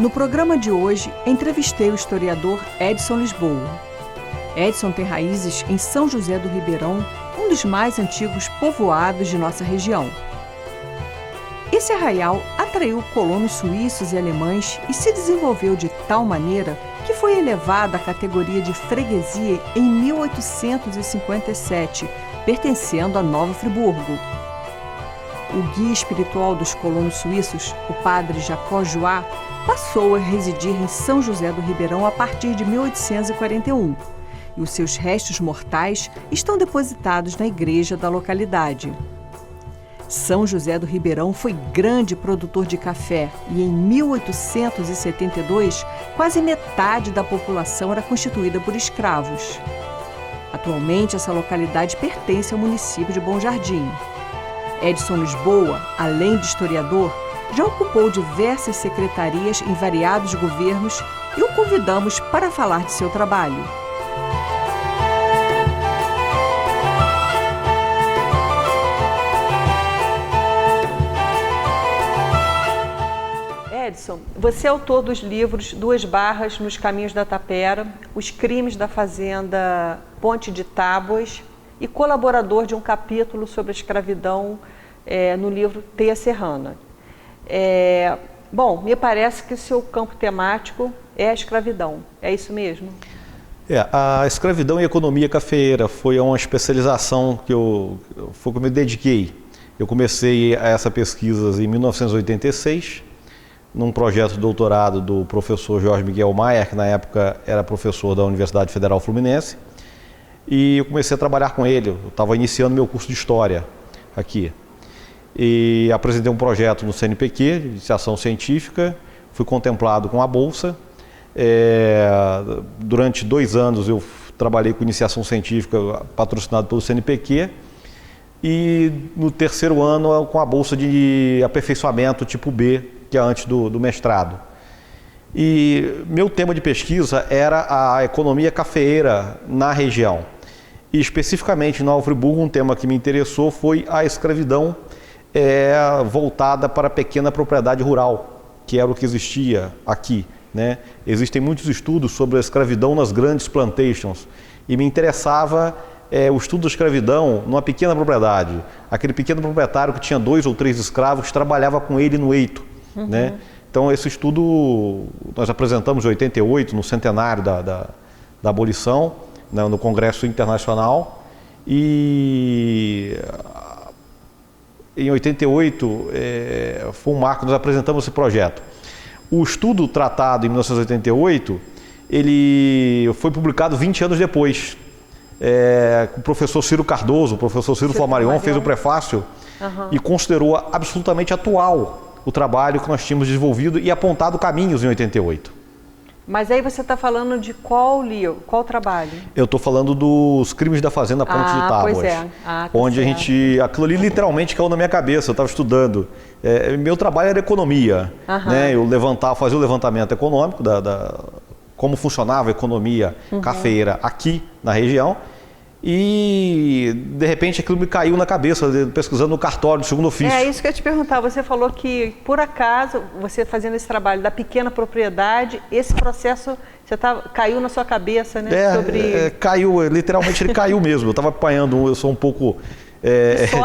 No programa de hoje, entrevistei o historiador Edson Lisboa. Edson tem raízes em São José do Ribeirão, um dos mais antigos povoados de nossa região. Esse arraial atraiu colonos suíços e alemães e se desenvolveu de tal maneira que foi elevado à categoria de freguesia em 1857, pertencendo a Nova Friburgo. O guia espiritual dos colonos suíços, o padre Jacó Joá, passou a residir em São José do Ribeirão a partir de 1841, e os seus restos mortais estão depositados na igreja da localidade. São José do Ribeirão foi grande produtor de café e em 1872 quase metade da população era constituída por escravos. Atualmente essa localidade pertence ao município de Bom Jardim. Edson Lisboa, além de historiador, já ocupou diversas secretarias em variados governos e o convidamos para falar de seu trabalho. Edson, você é autor dos livros Duas Barras nos Caminhos da Tapera, Os Crimes da Fazenda Ponte de Tábuas e colaborador de um capítulo sobre a escravidão no livro Teia Serrana. Bom, me parece que o seu campo temático é a escravidão, é isso mesmo? A escravidão e economia cafeeira foi uma especialização que eu me dediquei. Eu comecei essa pesquisa em 1986, num projeto de doutorado do professor Jorge Miguel Maier, que na época era professor da Universidade Federal Fluminense, e eu comecei a trabalhar com ele. Eu estava iniciando meu curso de História aqui. E apresentei um projeto no CNPq, de iniciação científica, fui contemplado com a bolsa. Durante 2 anos eu trabalhei com iniciação científica patrocinado pelo CNPq e no 3º ano com a bolsa de aperfeiçoamento tipo B, que é antes do mestrado. E meu tema de pesquisa era a economia cafeeira na região. E especificamente na Nova Friburgo, um tema que me interessou foi a escravidão voltada para a pequena propriedade rural, que era o que existia aqui, né? Existem muitos estudos sobre a escravidão nas grandes plantations e me interessava o estudo da escravidão numa pequena propriedade. Aquele pequeno proprietário que tinha 2 ou 3 escravos trabalhava com ele no eito, né? Então esse estudo nós apresentamos em 88, no centenário da abolição, né, no Congresso Internacional, e em 88 foi um marco, nós apresentamos esse projeto. O estudo tratado em 1988, ele foi publicado 20 anos depois. O professor Ciro Cardoso, o professor Ciro Flammarion fez o prefácio e considerou absolutamente atual o trabalho que nós tínhamos desenvolvido e apontado caminhos em 88. Mas aí você está falando de qual livro, qual trabalho? Eu estou falando dos Crimes da Fazenda Ponte de Tábuas. Pois é. Onde aquilo ali literalmente caiu na minha cabeça, eu estava estudando. Meu trabalho era economia, né? Eu fazia o levantamento econômico como funcionava a economia cafeeira aqui na região. E de repente aquilo me caiu na cabeça, pesquisando no cartório do segundo ofício. É isso que eu ia te perguntar. Você falou que, por acaso, você fazendo esse trabalho da pequena propriedade, esse processo caiu na sua cabeça, né? Caiu, literalmente ele caiu mesmo. Eu estava apanhando, eu sou um pouco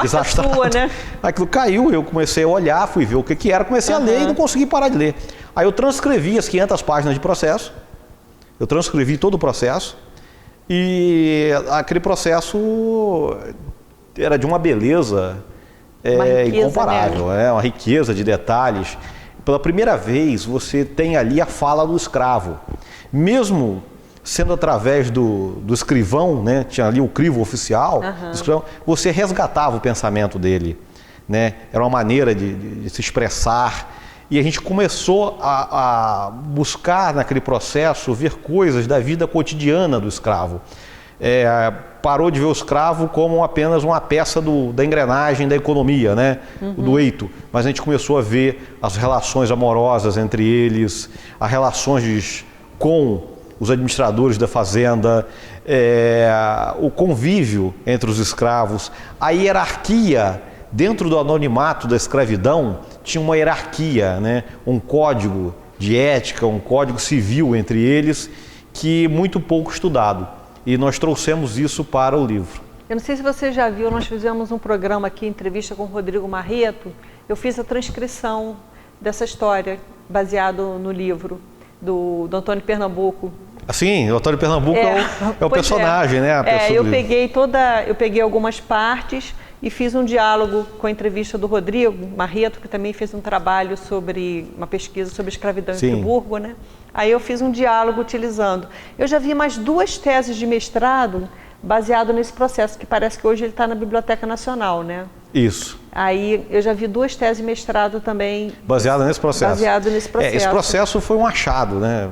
desastrado. Sua, né? Aquilo caiu, eu comecei a olhar, fui ver o que era, comecei a ler e não consegui parar de ler. Aí eu transcrevi as 500 páginas de processo, eu transcrevi todo o processo. E aquele processo era de uma beleza incomparável, né? Uma riqueza de detalhes. Pela primeira vez você tem ali a fala do escravo, mesmo sendo através do escrivão, né? Tinha ali o crivo oficial, do escrivão, você resgatava o pensamento dele, né? Era uma maneira de se expressar. E a gente começou a buscar naquele processo ver coisas da vida cotidiana do escravo. Parou de ver o escravo como apenas uma peça da engrenagem da economia, né? Do eito. Mas a gente começou a ver as relações amorosas entre eles, as relações com os administradores da fazenda, o convívio entre os escravos, a hierarquia. Dentro do anonimato da escravidão tinha uma hierarquia, né? Um código de ética, um código civil entre eles, que muito pouco estudado. E nós trouxemos isso para o livro. Eu não sei se você já viu, nós fizemos um programa aqui, entrevista com o Rodrigo Marreto. Eu fiz a transcrição dessa história, baseado no livro do Antônio Pernambuco. Sim, o Antônio Pernambuco é o personagem, né? Eu peguei algumas partes e fiz um diálogo com a entrevista do Rodrigo Marreto, que também fez um trabalho sobre uma pesquisa sobre escravidão em Friburgo, né? Aí eu fiz um diálogo utilizando. Eu já vi mais 2 teses de mestrado baseado nesse processo, que parece que hoje ele está na Biblioteca Nacional, né? Isso. Aí eu já vi 2 teses de mestrado também. Baseado nesse processo. Baseado nesse processo. Esse processo foi um achado, né?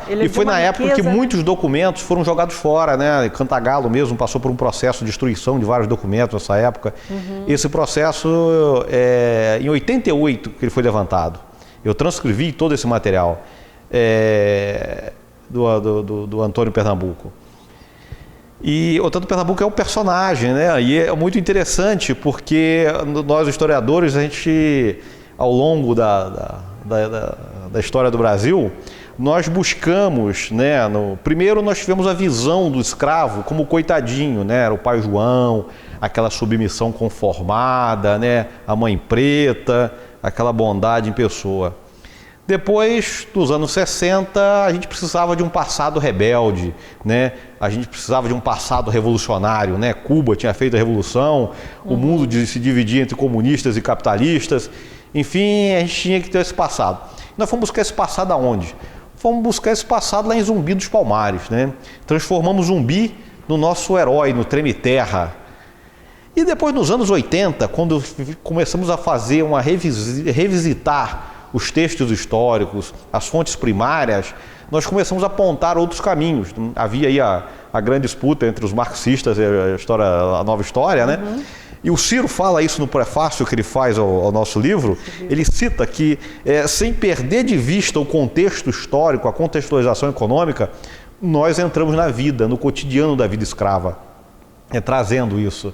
Ele foi na época que muitos documentos foram jogados fora, né? Cantagalo mesmo passou por um processo de destruição de vários documentos nessa época. Esse processo, em 88 que ele foi levantado. Eu transcrevi todo esse material do Antônio Pernambuco. E o Antônio Pernambuco é um personagem, né? E é muito interessante porque nós, historiadores, a gente, ao longo da história do Brasil, nós buscamos, né? Primeiro nós tivemos a visão do escravo como coitadinho, né? Era o pai João, aquela submissão conformada, né? A mãe preta, aquela bondade em pessoa. Depois, nos anos 60, a gente precisava de um passado rebelde, né? A gente precisava de um passado revolucionário, né? Cuba tinha feito a revolução, o mundo se dividia entre comunistas e capitalistas. Enfim, a gente tinha que ter esse passado. Nós fomos buscar esse passado aonde? Fomos buscar esse passado lá em Zumbi dos Palmares, né? Transformamos Zumbi no nosso herói, no Treme Terra. E depois, nos anos 80, quando começamos a fazer revisitar os textos históricos, as fontes primárias, nós começamos a apontar outros caminhos. Havia aí a grande disputa entre os marxistas e a nova história, né? E o Ciro fala isso no prefácio que ele faz ao nosso livro. Ele cita que, sem perder de vista o contexto histórico, a contextualização econômica, nós entramos na vida, no cotidiano da vida escrava, trazendo isso.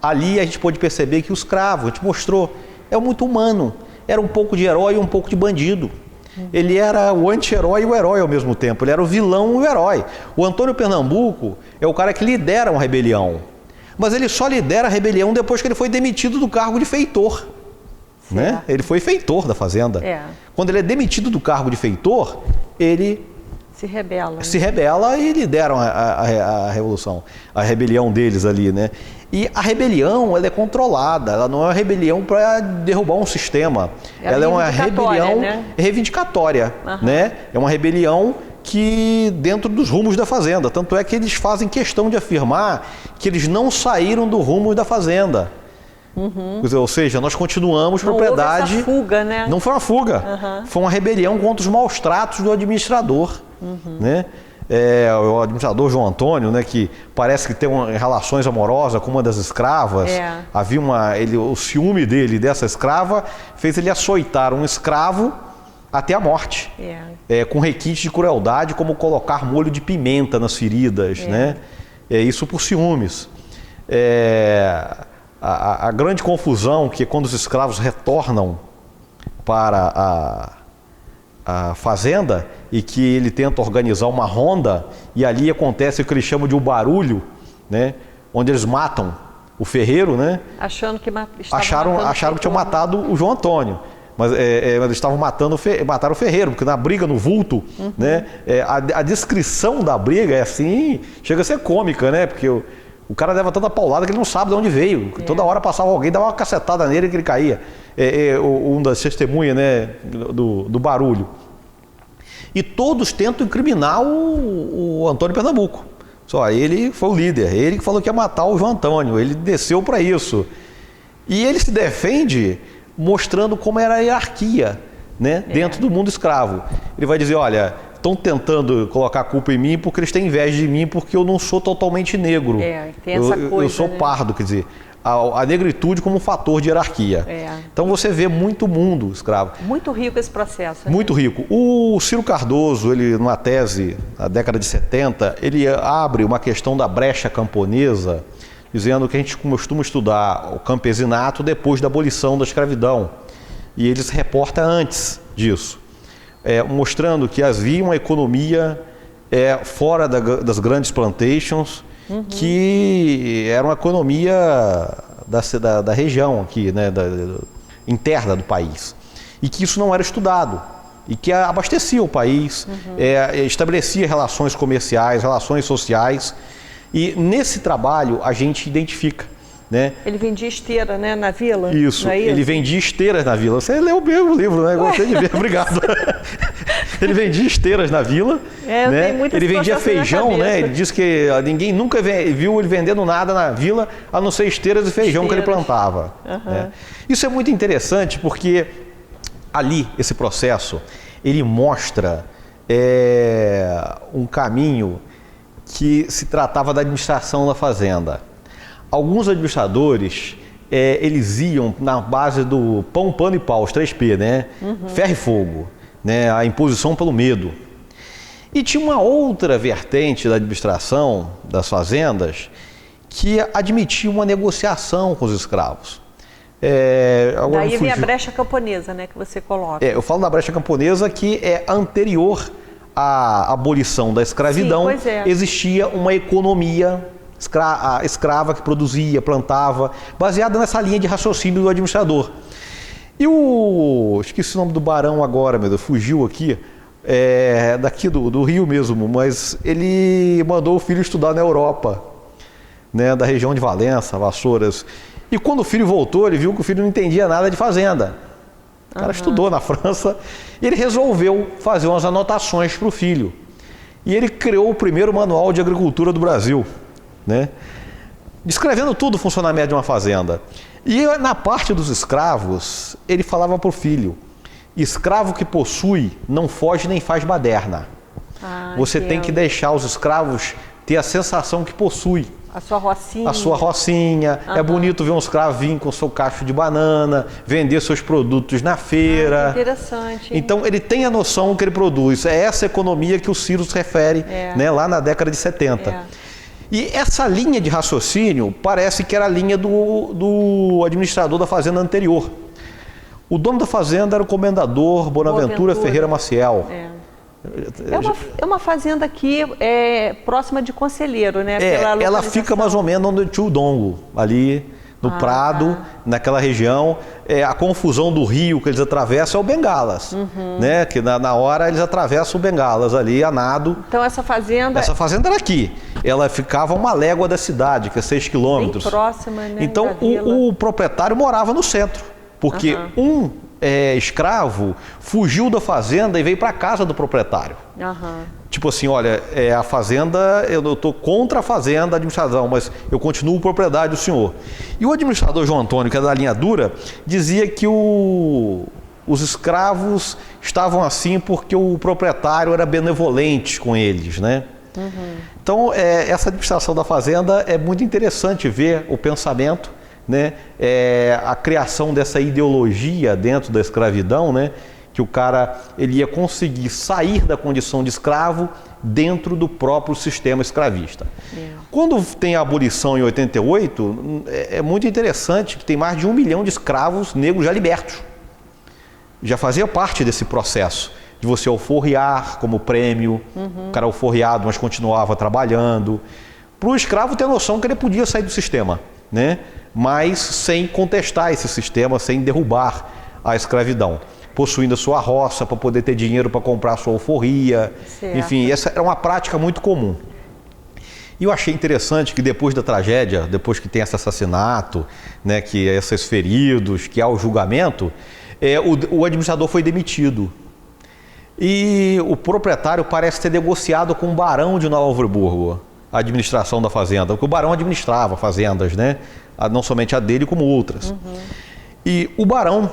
Ali a gente pôde perceber que o escravo, a gente mostrou, é muito humano, era um pouco de herói e um pouco de bandido. Ele era o anti-herói e o herói ao mesmo tempo, ele era o vilão e o herói. O Antônio Pernambuco é o cara que lidera uma rebelião, mas ele só lidera a rebelião depois que ele foi demitido do cargo de feitor. Né? Ele foi feitor da fazenda. Quando ele é demitido do cargo de feitor, ele se rebela e lideram a revolução, a rebelião deles ali, né? E a rebelião, ela é controlada, ela não é uma rebelião para derrubar um sistema, ela é uma rebelião reivindicatória, né? É uma rebelião que dentro dos rumos da fazenda, tanto é que eles fazem questão de afirmar que eles não saíram do rumo da fazenda. Ou seja, nós continuamos propriedade. Não houve essa fuga, né? Não foi uma fuga, foi uma rebelião contra os maus tratos do administrador, né? O administrador João Antônio, né, que parece que tem relações amorosas com uma das escravas. Havia o ciúme dele dessa escrava fez ele açoitar um escravo até a morte, com requinte de crueldade, como colocar molho de pimenta nas feridas, né? Isso por ciúmes. A grande confusão que quando os escravos retornam para a fazenda e que ele tenta organizar uma ronda e ali acontece o que eles chamam de um barulho, né? Onde eles matam o ferreiro, né? Achando que acharam que tinham matado o João Antônio, mas eles estavam mataram o ferreiro, porque na briga no vulto, né? A descrição da briga é assim, chega a ser cômica, né? Porque o cara leva tanta paulada que ele não sabe de onde veio. Toda hora passava alguém, dava uma cacetada nele que ele caía. Um das testemunhas, né, do barulho. E todos tentam incriminar o Antônio Pernambuco. Só ele foi o líder, ele que falou que ia matar o João Antônio, ele desceu para isso. E ele se defende mostrando como era a hierarquia, né, dentro do mundo escravo. Ele vai dizer, olha, estão tentando colocar a culpa em mim porque eles têm inveja de mim porque eu não sou totalmente negro. Tem essa coisa, eu sou pardo, quer dizer, a negritude como um fator de hierarquia. Então você vê muito mundo escravo. Muito rico esse processo. Muito rico. O Ciro Cardoso, ele numa tese, na década de 70, ele abre uma questão da brecha camponesa, dizendo que a gente costuma estudar o campesinato depois da abolição da escravidão. e ele se reporta antes disso, mostrando que havia uma economia fora das grandes plantations, que era uma economia da região aqui, né, interna do país, e que isso não era estudado, e que abastecia o país, estabelecia relações comerciais, relações sociais, e nesse trabalho a gente identifica, né? Ele vendia esteira, né, na vila? Isso, ele vendia esteiras na vila. Você leu bem o livro, né? Gostei de ver, obrigado. Ele vendia esteiras na vila, né? Ele vendia feijão, né? Ele disse que ninguém nunca viu ele vendendo nada na vila, a não ser esteiras e feijão que ele plantava. Né? Isso é muito interessante porque ali, esse processo, ele mostra um caminho que se tratava da administração da fazenda. Alguns administradores, eles iam na base do pão, pano e pau, os 3P, né? Ferro e fogo, né? A imposição pelo medo. E tinha uma outra vertente da administração das fazendas que admitia uma negociação com os escravos. Daí vem a brecha camponesa, né, que você coloca. Eu falo da brecha camponesa que é anterior à abolição da escravidão. Sim, pois é. Existia uma economia escrava que produzia, plantava, baseada nessa linha de raciocínio do administrador. E esqueci o nome do barão agora, meu Deus, fugiu aqui, daqui do Rio mesmo, mas ele mandou o filho estudar na Europa, né, da região de Valença, Vassouras. E quando o filho voltou, ele viu que o filho não entendia nada de fazenda. O cara estudou na França e ele resolveu fazer umas anotações para o filho. E ele criou o primeiro manual de agricultura do Brasil, né? Descrevendo tudo o funcionamento de uma fazenda. E na parte dos escravos, ele falava para o filho: escravo que possui não foge nem faz baderna. Você tem que deixar os escravos ter a sensação que possui. A sua rocinha. A sua rocinha. É bonito ver um escravo vir com seu cacho de banana, vender seus produtos na feira. Interessante. Então ele tem a noção que ele produz. É essa economia que o Ciro se refere, né, lá na década de 70. E essa linha de raciocínio parece que era a linha do administrador da fazenda anterior. O dono da fazenda era o comendador Bonaventura Ferreira Maciel. É uma fazenda aqui próxima de Conselheiro, né? Ela fica mais ou menos onde o Tio Dongo, ali no Prado, naquela região. A confusão do rio que eles atravessam é o Bengalas, né? Que na hora eles atravessam o Bengalas ali, a nado. Então essa fazenda... Essa fazenda era aqui. Ela ficava uma légua da cidade, que é 6 quilômetros. Bem próxima, né? Então o proprietário morava no centro, porque escravo fugiu da fazenda e veio para a casa do proprietário. Tipo assim, olha, a fazenda, eu estou contra a fazenda, a administração, mas eu continuo propriedade do senhor. E o administrador João Antônio, que é da linha dura, dizia que os escravos estavam assim porque o proprietário era benevolente com eles, né? Então, essa administração da fazenda é muito interessante ver o pensamento, né? A criação dessa ideologia dentro da escravidão, né? Que o cara ele ia conseguir sair da condição de escravo dentro do próprio sistema escravista. Quando tem a abolição em 88, é muito interessante que tem mais de 1 milhão de escravos negros já libertos. Já fazia parte desse processo de você alforriar como prêmio, o cara alforriado, mas continuava trabalhando. Para o escravo ter a noção que ele podia sair do sistema, né? Mas sem contestar esse sistema, sem derrubar a escravidão, possuindo a sua roça para poder ter dinheiro para comprar a sua alforria. Enfim, essa era uma prática muito comum. E eu achei interessante que depois da tragédia, depois que tem esse assassinato, né, que esses feridos, que há o julgamento, o administrador foi demitido. E o proprietário parece ter negociado com o barão de Nova Friburgo a administração da fazenda, porque o barão administrava fazendas, né? Não somente a dele, como outras. E o barão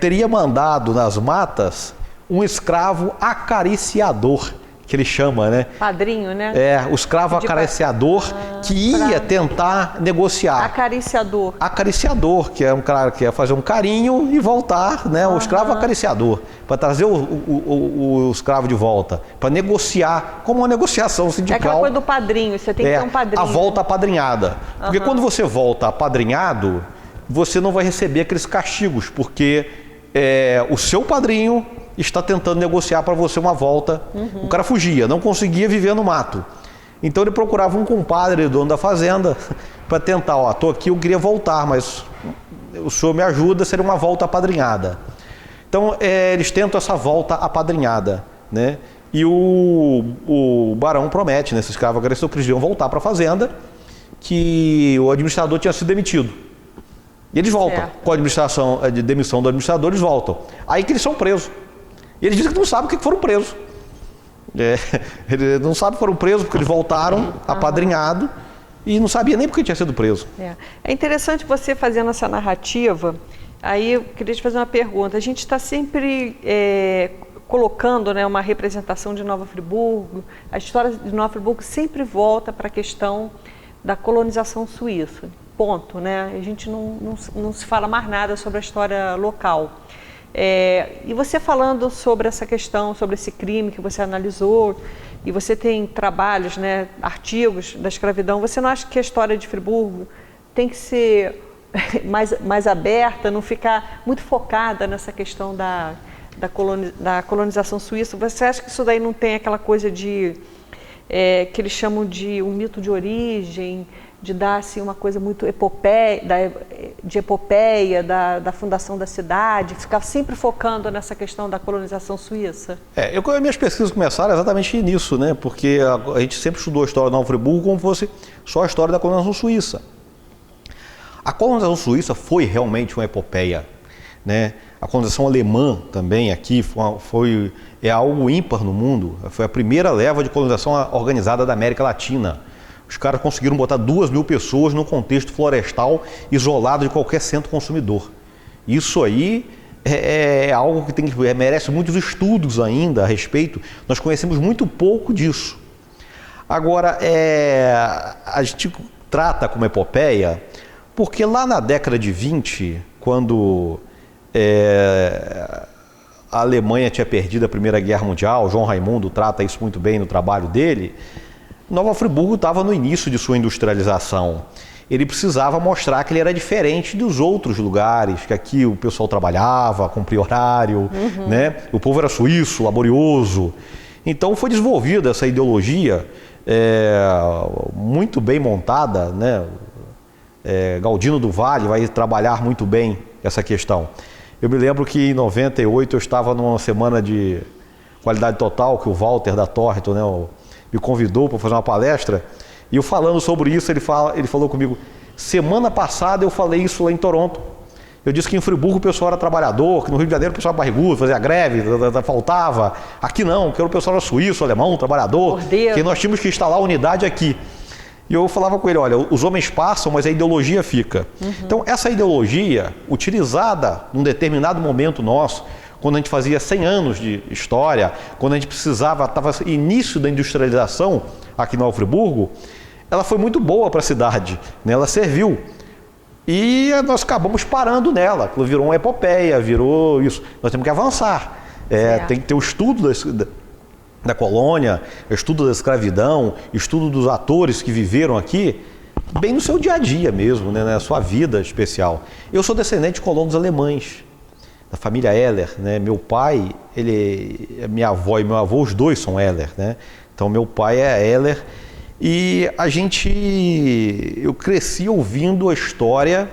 teria mandado nas matas um escravo acariciador, que ele chama, né? Padrinho, né? O escravo acariciador que ia tentar negociar. Acariciador. Acariciador, que é um cara que ia fazer um carinho e voltar, né? O escravo acariciador, para trazer o escravo de volta, para negociar, como uma negociação sindical. É aquela coisa do padrinho, você tem que ter um padrinho. A volta apadrinhada. Porque quando você volta apadrinhado, você não vai receber aqueles castigos, porque o seu padrinho está tentando negociar para você uma volta. O cara fugia, não conseguia viver no mato. Então ele procurava um compadre, dono da fazenda, para tentar, estou aqui, eu queria voltar, mas o senhor me ajuda, seria uma volta apadrinhada. Então eles tentam essa volta apadrinhada, né? E o barão promete, esses escravos agressores, que eles iam voltar para a fazenda, que o administrador tinha sido demitido. E eles voltam, com a demissão do administrador, eles voltam. Aí que eles são presos. E eles dizem que não sabem o que foram presos. Eles não sabem que foram presos porque eles voltaram apadrinhado e não sabia nem porque tinha sido preso. É interessante você fazendo essa narrativa. Aí eu queria te fazer uma pergunta. A gente está sempre colocando, né, uma representação de Nova Friburgo. A história de Nova Friburgo sempre volta para a questão da colonização suíça. Ponto, né? A gente não se fala mais nada sobre a história local. E você falando sobre essa questão, sobre esse crime que você analisou, e você tem trabalhos, né, artigos da escravidão, você não acha que a história de Friburgo tem que ser mais aberta, não ficar muito focada nessa questão da colonização suíça? Você acha que isso daí não tem aquela coisa de que eles chamam de um mito de origem, de dar assim, uma coisa muito epopeia, da fundação da cidade, ficar sempre focando nessa questão da colonização suíça? Minhas pesquisas começaram exatamente nisso, né? Porque a gente sempre estudou a história de Nova Friburgo como fosse só a história da colonização suíça. A colonização suíça foi realmente uma epopeia, né? A colonização alemã também aqui é algo ímpar no mundo. Foi a primeira leva de colonização organizada da América Latina. Os caras conseguiram botar 2.000 pessoas num contexto florestal isolado de qualquer centro consumidor. Isso aí é algo que merece muitos estudos ainda a respeito. Nós conhecemos muito pouco disso. Agora, a gente trata como epopeia porque lá na década de 20, quando a Alemanha tinha perdido a Primeira Guerra Mundial, João Raimundo trata isso muito bem no trabalho dele, Nova Friburgo estava no início de sua industrialização. Ele precisava mostrar que ele era diferente dos outros lugares, que aqui o pessoal trabalhava, cumpria horário, né? O povo era suíço, laborioso. Então foi desenvolvida essa ideologia muito bem montada, né? Galdino do Valle vai trabalhar muito bem essa questão. Eu me lembro que em 98 eu estava numa semana de qualidade total, que o Walter da Torreton, né, me convidou para fazer uma palestra, e eu falando sobre isso, ele falou comigo, semana passada eu falei isso lá em Toronto. Eu disse que em Friburgo o pessoal era trabalhador, que no Rio de Janeiro o pessoal era barrigudo, fazia greve, faltava. Aqui não, que o pessoal era suíço, alemão, trabalhador, que nós tínhamos que instalar a unidade aqui. E eu falava com ele, olha, os homens passam, mas a ideologia fica. Então, essa ideologia, utilizada num determinado momento nosso, quando a gente fazia 100 anos de história, quando a gente estava início da industrialização aqui em Nova Friburgo, ela foi muito boa para a cidade, né? Ela serviu. E nós acabamos parando nela, virou uma epopeia, virou isso. Nós temos que avançar. Tem que ter o estudo da colônia, estudo da escravidão, estudo dos atores que viveram aqui, bem no seu dia a dia mesmo, né, na sua vida especial. Eu sou descendente de colonos alemães, da família Heller, né? Meu pai, minha avó e meu avô, os dois são Heller, né? Então meu pai é Heller e eu cresci ouvindo a história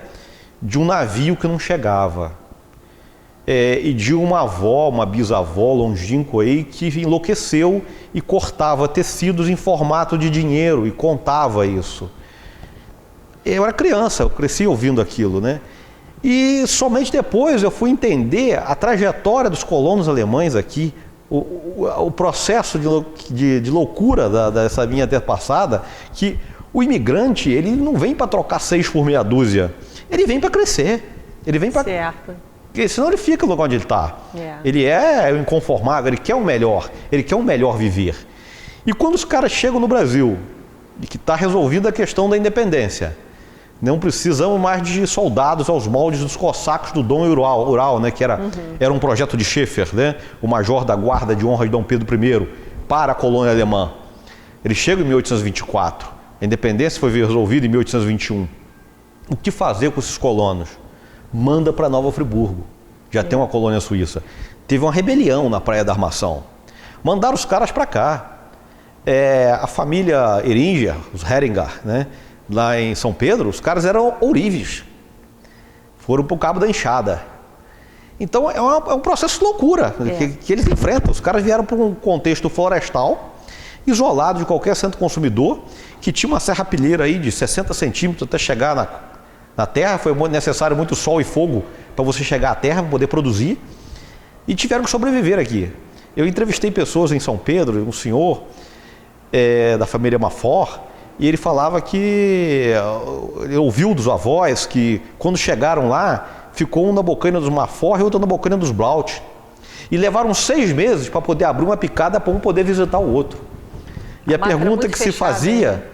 de um navio que não chegava. E de uma avó, uma bisavó longínqua aí, que enlouqueceu e cortava tecidos em formato de dinheiro e contava isso. Eu era criança, eu cresci ouvindo aquilo, né? E somente depois eu fui entender a trajetória dos colonos alemães aqui, o processo de loucura dessa minha antepassada, que o imigrante, ele não vem para trocar 6 por meia dúzia, ele vem para crescer, ele vem para... Certo. Porque senão ele fica no lugar onde ele está. Ele é inconformável, ele quer o melhor viver. E quando os caras chegam no Brasil, e que está resolvida a questão da independência, não precisamos mais de soldados aos moldes dos cossacos do Dom Ural, né, que era um projeto de Schaeffer, né, o major da guarda de honra de Dom Pedro I, para a colônia alemã. Ele chega em 1824, a independência foi resolvida em 1821. O que fazer com esses colonos? Manda para Nova Friburgo. já tem uma colônia suíça. Teve uma rebelião na Praia da Armação. Mandaram os caras para cá. A família Heringer, os Heringer, né? Lá em São Pedro, os caras eram ourives. Foram para o Cabo da Enxada. Então é um processo de loucura que eles enfrentam. Os caras vieram para um contexto florestal, isolado de qualquer centro consumidor, que tinha uma serrapilheira aí de 60 centímetros até chegar na terra. Foi necessário muito sol e fogo para você chegar à terra, para poder produzir. E tiveram que sobreviver aqui. Eu entrevistei pessoas em São Pedro, um senhor da família Mafor, e ele falava que ele ouviu dos avós que quando chegaram lá, ficou um na bocaina dos Mafor e outro na bocaina dos Blaut. E levaram 6 meses para poder abrir uma picada para um poder visitar o outro. E a pergunta que se fazia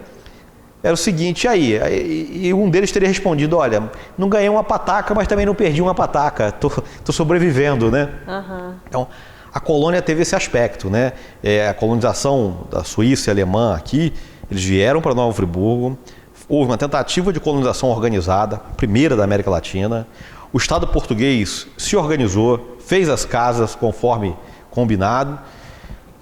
era o seguinte, e um deles teria respondido, olha, não ganhei uma pataca, mas também não perdi uma pataca, tô sobrevivendo, né? Então, a colônia teve esse aspecto, né? A colonização da Suíça e alemã aqui, eles vieram para Nova Friburgo, houve uma tentativa de colonização organizada, primeira da América Latina. O Estado português se organizou, fez as casas conforme combinado.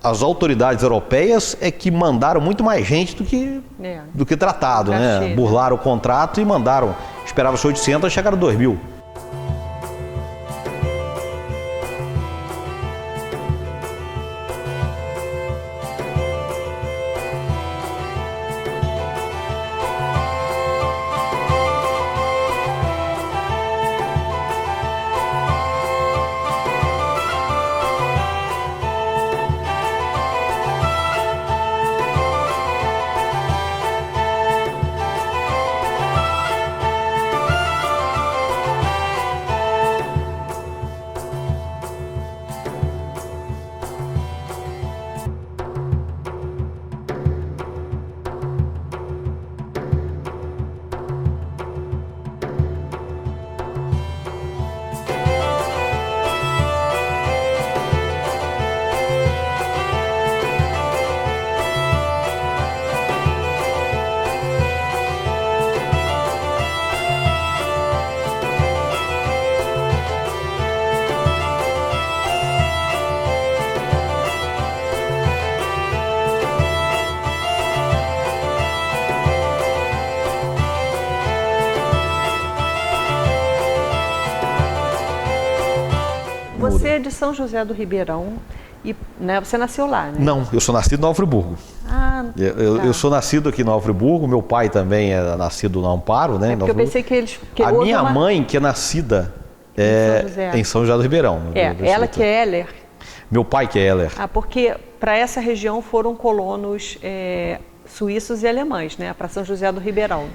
As autoridades europeias é que mandaram muito mais gente do que tratado, né? Burlaram o contrato e mandaram, esperava-se 800, chegaram a 2.000. Você é de São José do Ribeirão e você nasceu lá, né? Não, eu sou nascido em Nova Friburgo. Eu sou nascido aqui em Nova Friburgo, meu pai também é nascido no Amparo, né? Porque eu pensei que eles... A minha mãe, que é nascida em São José do Ribeirão. Ela que é Heller? Meu pai que é Heller. Porque para essa região foram colonos suíços e alemães, né? Para São José do Ribeirão.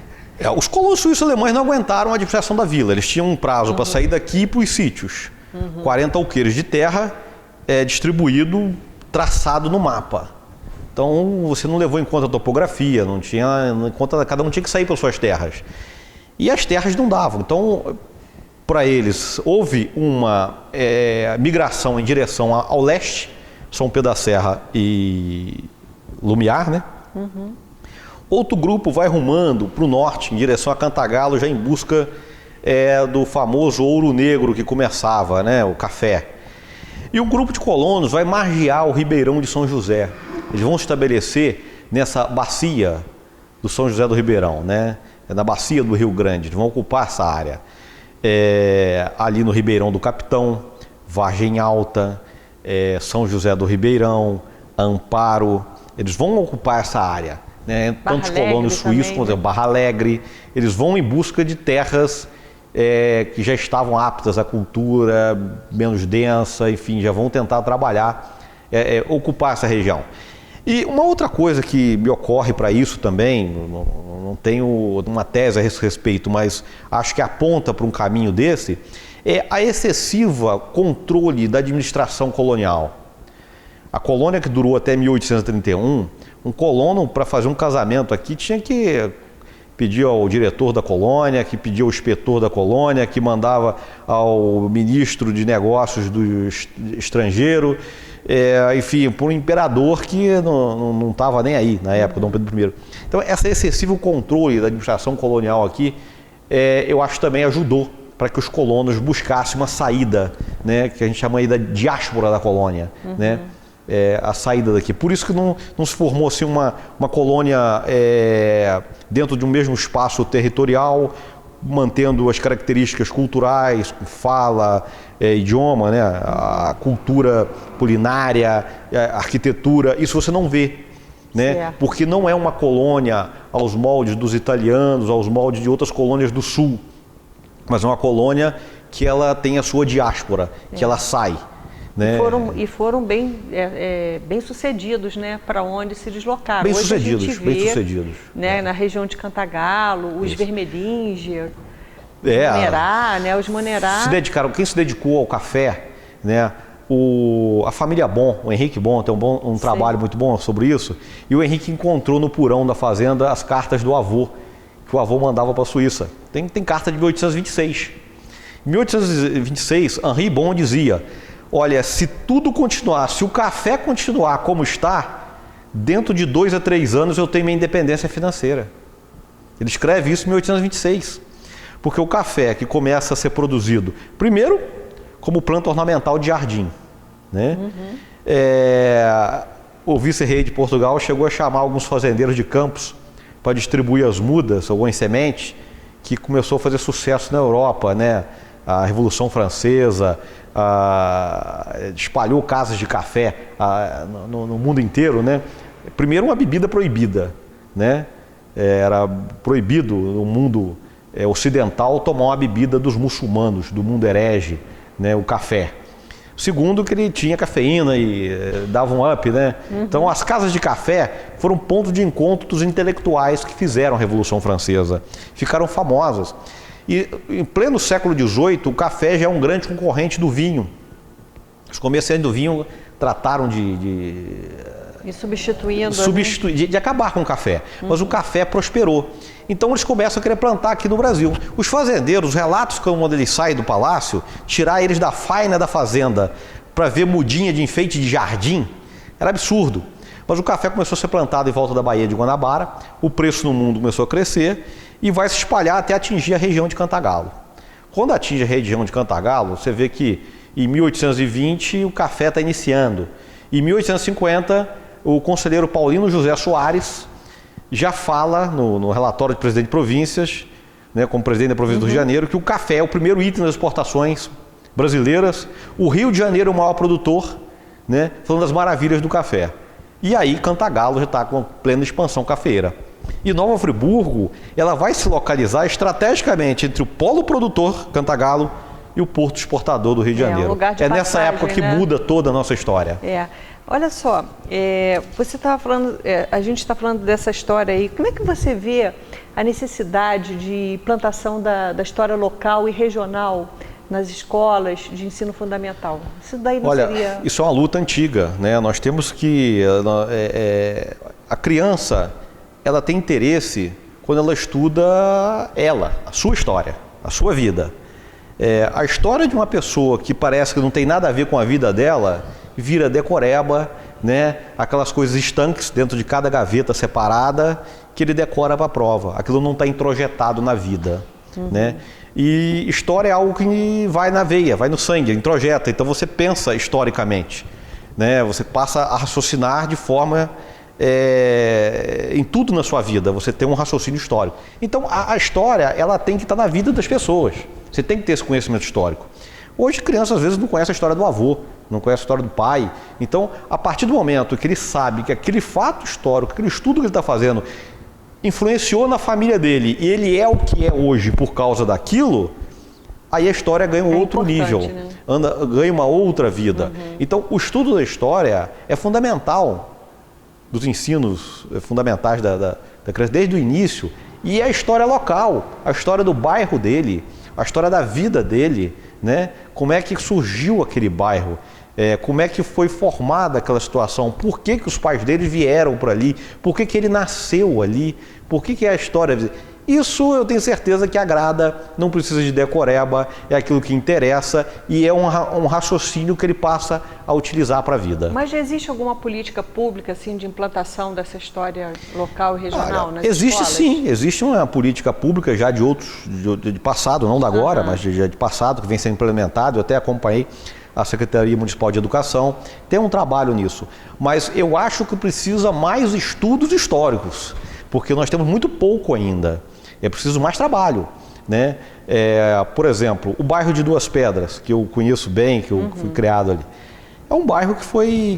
Os colonos suíços e alemães não aguentaram a administração da vila. Eles tinham um prazo para sair daqui para os sítios. 40 alqueires de terra distribuído, traçado no mapa. Então você não levou em conta a topografia, não tinha em conta, cada um tinha que sair pelas suas terras. E as terras não davam. Então, para eles, houve uma migração em direção ao leste, São Pedro da Serra e Lumiar, né? Outro grupo vai rumando para o norte, em direção a Cantagalo, já em busca do famoso ouro negro que começava, né, o café. E o grupo de colonos vai margear o Ribeirão de São José. Eles vão se estabelecer nessa bacia do São José do Ribeirão, né, na bacia do Rio Grande. Eles vão ocupar essa área. Ali no Ribeirão do Capitão, Vargem Alta, São José do Ribeirão, Amparo. Eles vão ocupar essa área, né, tantos colonos suíços quanto Barra Alegre. Eles vão em busca de terras que já estavam aptas à cultura, menos densa, enfim, já vão tentar trabalhar, ocupar essa região. E uma outra coisa que me ocorre para isso também, não tenho uma tese a esse respeito, mas acho que aponta para um caminho desse, é a excessiva controle da administração colonial. A colônia que durou até 1831, um colono para fazer um casamento aqui tinha que pedir ao diretor da colônia, que pedia ao inspetor da colônia, que mandava ao ministro de negócios do estrangeiro, enfim, por um imperador que não estava nem aí na época, Dom Pedro I. Então, esse excessivo controle da administração colonial aqui, eu acho que também ajudou para que os colonos buscassem uma saída né, que a gente chama aí da diáspora da colônia, né, a saída daqui. Por isso que não se formou assim uma colônia dentro de um mesmo espaço territorial, mantendo as características culturais, fala, idioma, né, a cultura culinária, a arquitetura, isso você não vê. Né? Porque não é uma colônia aos moldes dos italianos, aos moldes de outras colônias do sul, mas é uma colônia que ela tem a sua diáspora, que ela sai. Né? E foram bem sucedidos, né? Para onde se deslocaram. Bem Hoje sucedidos, a gente vê, bem sucedidos. Né? Na região de Cantagalo, os Vermelhinge, os Monerá. Quem se dedicou ao café, né? A família Bon, o Henrique Bon, tem um trabalho muito bom sobre isso, e o Henrique encontrou no porão da fazenda as cartas do avô, que o avô mandava para a Suíça. Tem carta de 1826. Em 1826, Henri Bon dizia, olha, se tudo continuar, se o café continuar como está, dentro de 2 a 3 anos eu tenho minha independência financeira. Ele escreve isso em 1826, porque o café que começa a ser produzido, primeiro, como planta ornamental de jardim. Né? O vice-rei de Portugal chegou a chamar alguns fazendeiros de campos para distribuir as mudas, algumas sementes, que começou a fazer sucesso na Europa. Né? A Revolução Francesa espalhou casas de café no mundo inteiro. Né? Primeiro, uma bebida proibida. Né? Era proibido no mundo ocidental tomar uma bebida dos muçulmanos, do mundo herege, né, o café. Segundo, que ele tinha cafeína e dava um up, né? Então, as casas de café foram ponto de encontro dos intelectuais que fizeram a Revolução Francesa. Ficaram famosas. E, em pleno século XVIII, o café já é um grande concorrente do vinho. Os comerciantes do vinho trataram de acabar com o café. Mas o café prosperou. Então eles começam a querer plantar aqui no Brasil. Os fazendeiros, os relatos quando eles saem do palácio, tirar eles da faina da fazenda para ver mudinha de enfeite de jardim, era absurdo. Mas o café começou a ser plantado em volta da Baía de Guanabara, o preço no mundo começou a crescer e vai se espalhar até atingir a região de Cantagalo. Quando atinge a região de Cantagalo, você vê que em 1820 o café está iniciando. Em 1850, o conselheiro Paulino José Soares já fala no relatório de presidente de províncias, né, como presidente da província do Rio de Janeiro, que o café é o primeiro item das exportações brasileiras. O Rio de Janeiro é o maior produtor, né, falando das maravilhas do café. E aí Cantagalo já está com plena expansão cafeeira. E Nova Friburgo, ela vai se localizar estrategicamente entre o polo produtor, Cantagalo, e o porto exportador do Rio de Janeiro. Nessa época que muda toda a nossa história. Olha só, você estava falando, a gente está falando dessa história aí. Como é que você vê a necessidade de plantação da história local e regional nas escolas de ensino fundamental? Isso daí não seria... Isso é uma luta antiga, né? Nós temos que... a criança, ela tem interesse quando ela estuda a sua história, a sua vida. A história de uma pessoa que parece que não tem nada a ver com a vida dela... vira decoreba, né? Aquelas coisas estanques dentro de cada gaveta separada que ele decora para a prova. Aquilo não está introjetado na vida. Né? E história é algo que vai na veia, vai no sangue, introjeta. Então você pensa historicamente. Né? Você passa a raciocinar de forma... em tudo na sua vida, você tem um raciocínio histórico. Então a história, ela tem que estar na vida das pessoas. Você tem que ter esse conhecimento histórico. Hoje, criança às vezes não conhece a história do avô, não conhece a história do pai. Então, a partir do momento que ele sabe que aquele fato histórico, aquele estudo que ele está fazendo, influenciou na família dele e ele é o que é hoje por causa daquilo, aí a história ganha um outro nível, né? Ganha uma outra vida. Então, o estudo da história é fundamental, dos ensinos fundamentais da criança, desde o início, e é a história local, a história do bairro dele, a história da vida dele, né? Como é que surgiu aquele bairro, como é que foi formada aquela situação, por que os pais dele vieram para ali, por que ele nasceu ali, por que é a história. Isso eu tenho certeza que agrada, não precisa de decoreba, é aquilo que interessa e é um raciocínio que ele passa a utilizar para a vida. Mas já existe alguma política pública assim, de implantação dessa história local e regional nas existe escolas? Sim, existe uma política pública já de passado, não da agora, mas de passado, que vem sendo implementado. Eu até acompanhei a Secretaria Municipal de Educação, tem um trabalho nisso. Mas eu acho que precisa mais estudos históricos, porque nós temos muito pouco ainda. É preciso mais trabalho, né? Por exemplo, o bairro de Duas Pedras, que eu conheço bem, que eu fui criado ali, é um bairro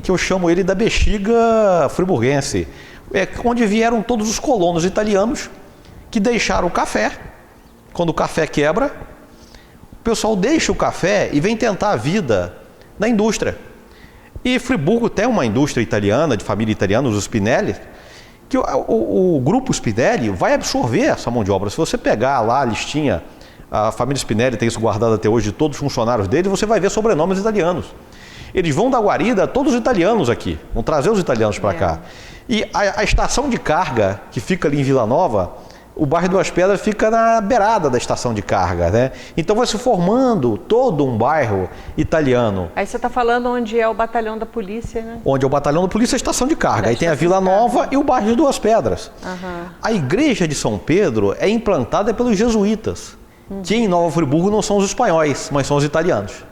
que eu chamo ele da bexiga friburguense, onde vieram todos os colonos italianos que deixaram o café. Quando o café quebra, o pessoal deixa o café e vem tentar a vida na indústria. E Friburgo tem uma indústria italiana, de família italiana, os Spinelli, que o grupo Spinelli vai absorver essa mão de obra. Se você pegar lá a listinha, a família Spinelli tem isso guardado até hoje, de todos os funcionários deles, você vai ver sobrenomes italianos. Eles vão dar guarida a todos os italianos aqui, vão trazer os italianos para cá. E a estação de carga, que fica ali em Vila Nova, o bairro Duas Pedras fica na beirada da estação de carga, né? Então vai se formando todo um bairro italiano. Aí você está falando onde é o batalhão da polícia, né? Onde é o batalhão da polícia, a estação de carga. Aí tem a Vila Nova e o bairro de Duas Pedras. A igreja de São Pedro é implantada pelos jesuítas, que em Nova Friburgo não são os espanhóis, mas são os italianos.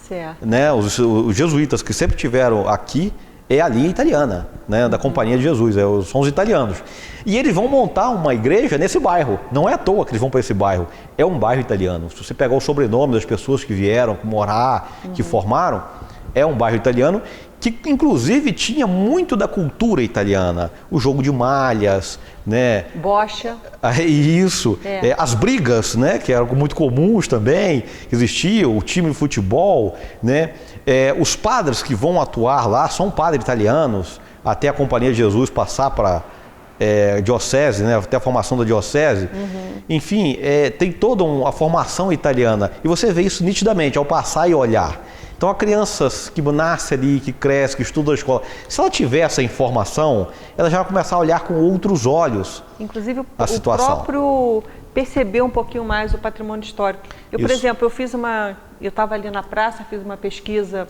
Certo. Né? Os jesuítas que sempre tiveram aqui, é a linha italiana, né, da Companhia de Jesus, são os italianos. E eles vão montar uma igreja nesse bairro. Não é à toa que eles vão para esse bairro. É um bairro italiano. Se você pegar o sobrenome das pessoas que vieram morar, que formaram, é um bairro italiano que inclusive tinha muito da cultura italiana. O jogo de malhas, né? Bocha. Isso. As brigas, né, que eram muito comuns também, existiam, o time de futebol, né? Os padres que vão atuar lá são padres italianos, até a Companhia de Jesus passar para diocese, né, até a formação da diocese. Enfim, tem toda a formação italiana. E você vê isso nitidamente ao passar e olhar. Então, a criança que nasce ali, que cresce, que estuda na escola, se ela tiver essa informação, ela já vai começar a olhar com outros olhos a situação. O próprio perceber um pouquinho mais o patrimônio histórico. Por exemplo, eu estava ali na praça, fiz uma pesquisa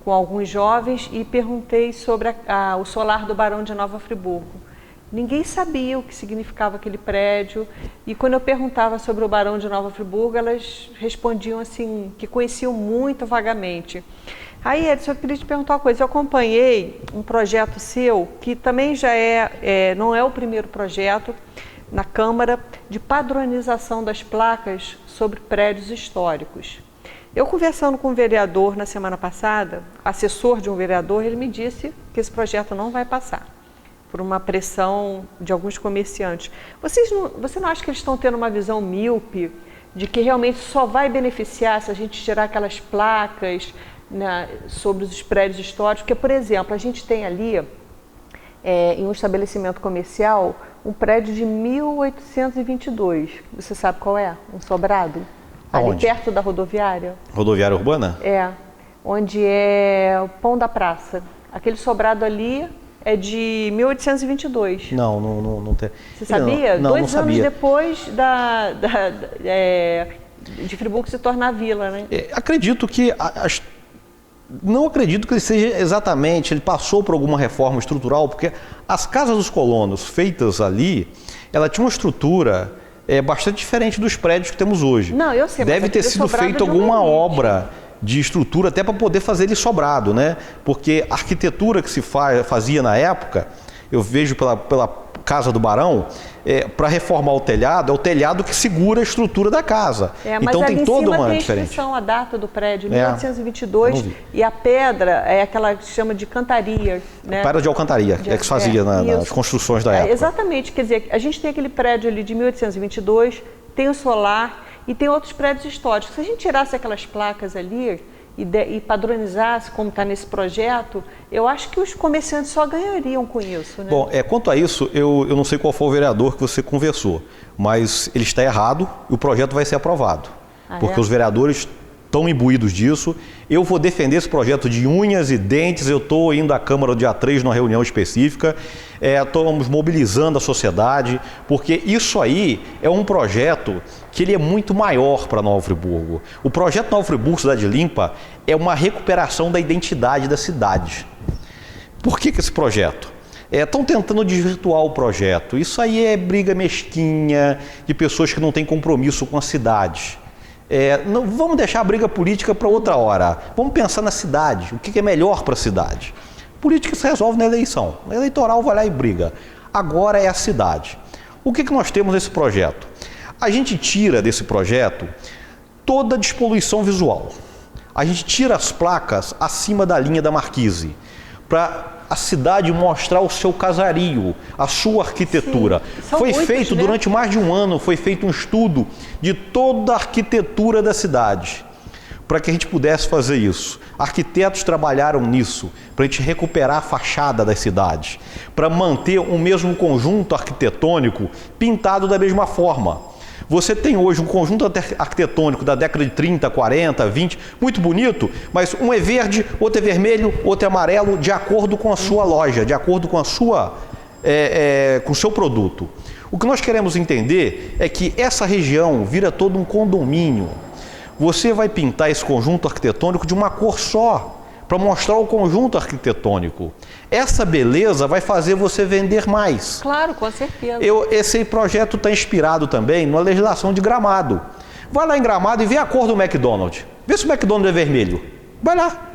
com alguns jovens e perguntei sobre o solar do Barão de Nova Friburgo. Ninguém sabia o que significava aquele prédio e quando eu perguntava sobre o Barão de Nova Friburgo, elas respondiam assim, que conheciam muito vagamente. Aí, Edson, eu queria te perguntar uma coisa. Eu acompanhei um projeto seu, que também já não é o primeiro projeto na Câmara, de padronização das placas sobre prédios históricos. Eu conversando com um vereador na semana passada, assessor de um vereador, ele me disse que esse projeto não vai passar, por uma pressão de alguns comerciantes. Você não acha que eles estão tendo uma visão míope de que realmente só vai beneficiar se a gente tirar aquelas placas, né, sobre os prédios históricos? Porque, por exemplo, a gente tem ali, em um estabelecimento comercial, um prédio de 1822. Você sabe qual é? Um sobrado? Aonde? Ali perto da rodoviária. Rodoviária urbana? Onde é o Pão da Praça. Aquele sobrado ali é de 1822. Não tem. Você sabia? Não, 2 não anos sabia. depois de Friburgo se tornar vila, né? Acredito que... Não acredito que ele seja exatamente... Ele passou por alguma reforma estrutural, porque as casas dos colonos feitas ali, ela tinha uma estrutura bastante diferente dos prédios que temos hoje. Não, eu sei, deve ter sido feita alguma obra de estrutura até para poder fazer ele sobrado, né? Porque a arquitetura que se fazia na época, eu vejo pela Casa do Barão, para reformar o telhado, é o telhado que segura a estrutura da casa. Então tem toda uma diferença. A data do prédio, 1822, e a pedra é aquela que se chama de cantaria, né? Pedra de alcantaria, que se fazia nas construções da época. Exatamente, quer dizer, a gente tem aquele prédio ali de 1822, tem o solar e tem outros prédios históricos. Se a gente tirasse aquelas placas ali e padronizasse, como está nesse projeto, eu acho que os comerciantes só ganhariam com isso, né? Bom, quanto a isso, eu não sei qual foi o vereador que você conversou, mas ele está errado e o projeto vai ser aprovado. Porque os vereadores estão imbuídos disso. Eu vou defender esse projeto de unhas e dentes. Eu estou indo à Câmara dia 3 numa reunião específica. Estamos mobilizando a sociedade, porque isso aí é um projeto que ele é muito maior para Nova Friburgo. O projeto Nova Friburgo Cidade Limpa é uma recuperação da identidade da cidade. Por que esse projeto? Estão tentando desvirtuar o projeto. Isso aí é briga mesquinha de pessoas que não têm compromisso com a cidade. Não, vamos deixar a briga política para outra hora. Vamos pensar na cidade, o que é melhor para a cidade. Política se resolve na eleição. Na eleitoral vai lá e briga. Agora é a cidade. O que nós temos nesse projeto? A gente tira desse projeto toda a despoluição visual. A gente tira as placas acima da linha da Marquise, para a cidade mostrar o seu casario, a sua arquitetura. Foi feito durante mais de um ano, foi feito um estudo de toda a arquitetura da cidade, para que a gente pudesse fazer isso. Arquitetos trabalharam nisso, para a gente recuperar a fachada das cidades, para manter o mesmo conjunto arquitetônico pintado da mesma forma. Você tem hoje um conjunto arquitetônico da década de 30, 40, 20, muito bonito, mas um é verde, outro é vermelho, outro é amarelo, de acordo com a sua loja, de acordo com a sua, com o seu produto. O que nós queremos entender é que essa região vira todo um condomínio. Você vai pintar esse conjunto arquitetônico de uma cor só, para mostrar o conjunto arquitetônico. Essa beleza vai fazer você vender mais. Claro, com certeza. Esse projeto está inspirado também na legislação de Gramado. Vai lá em Gramado e vê a cor do McDonald's. Vê se o McDonald's é vermelho. Vai lá.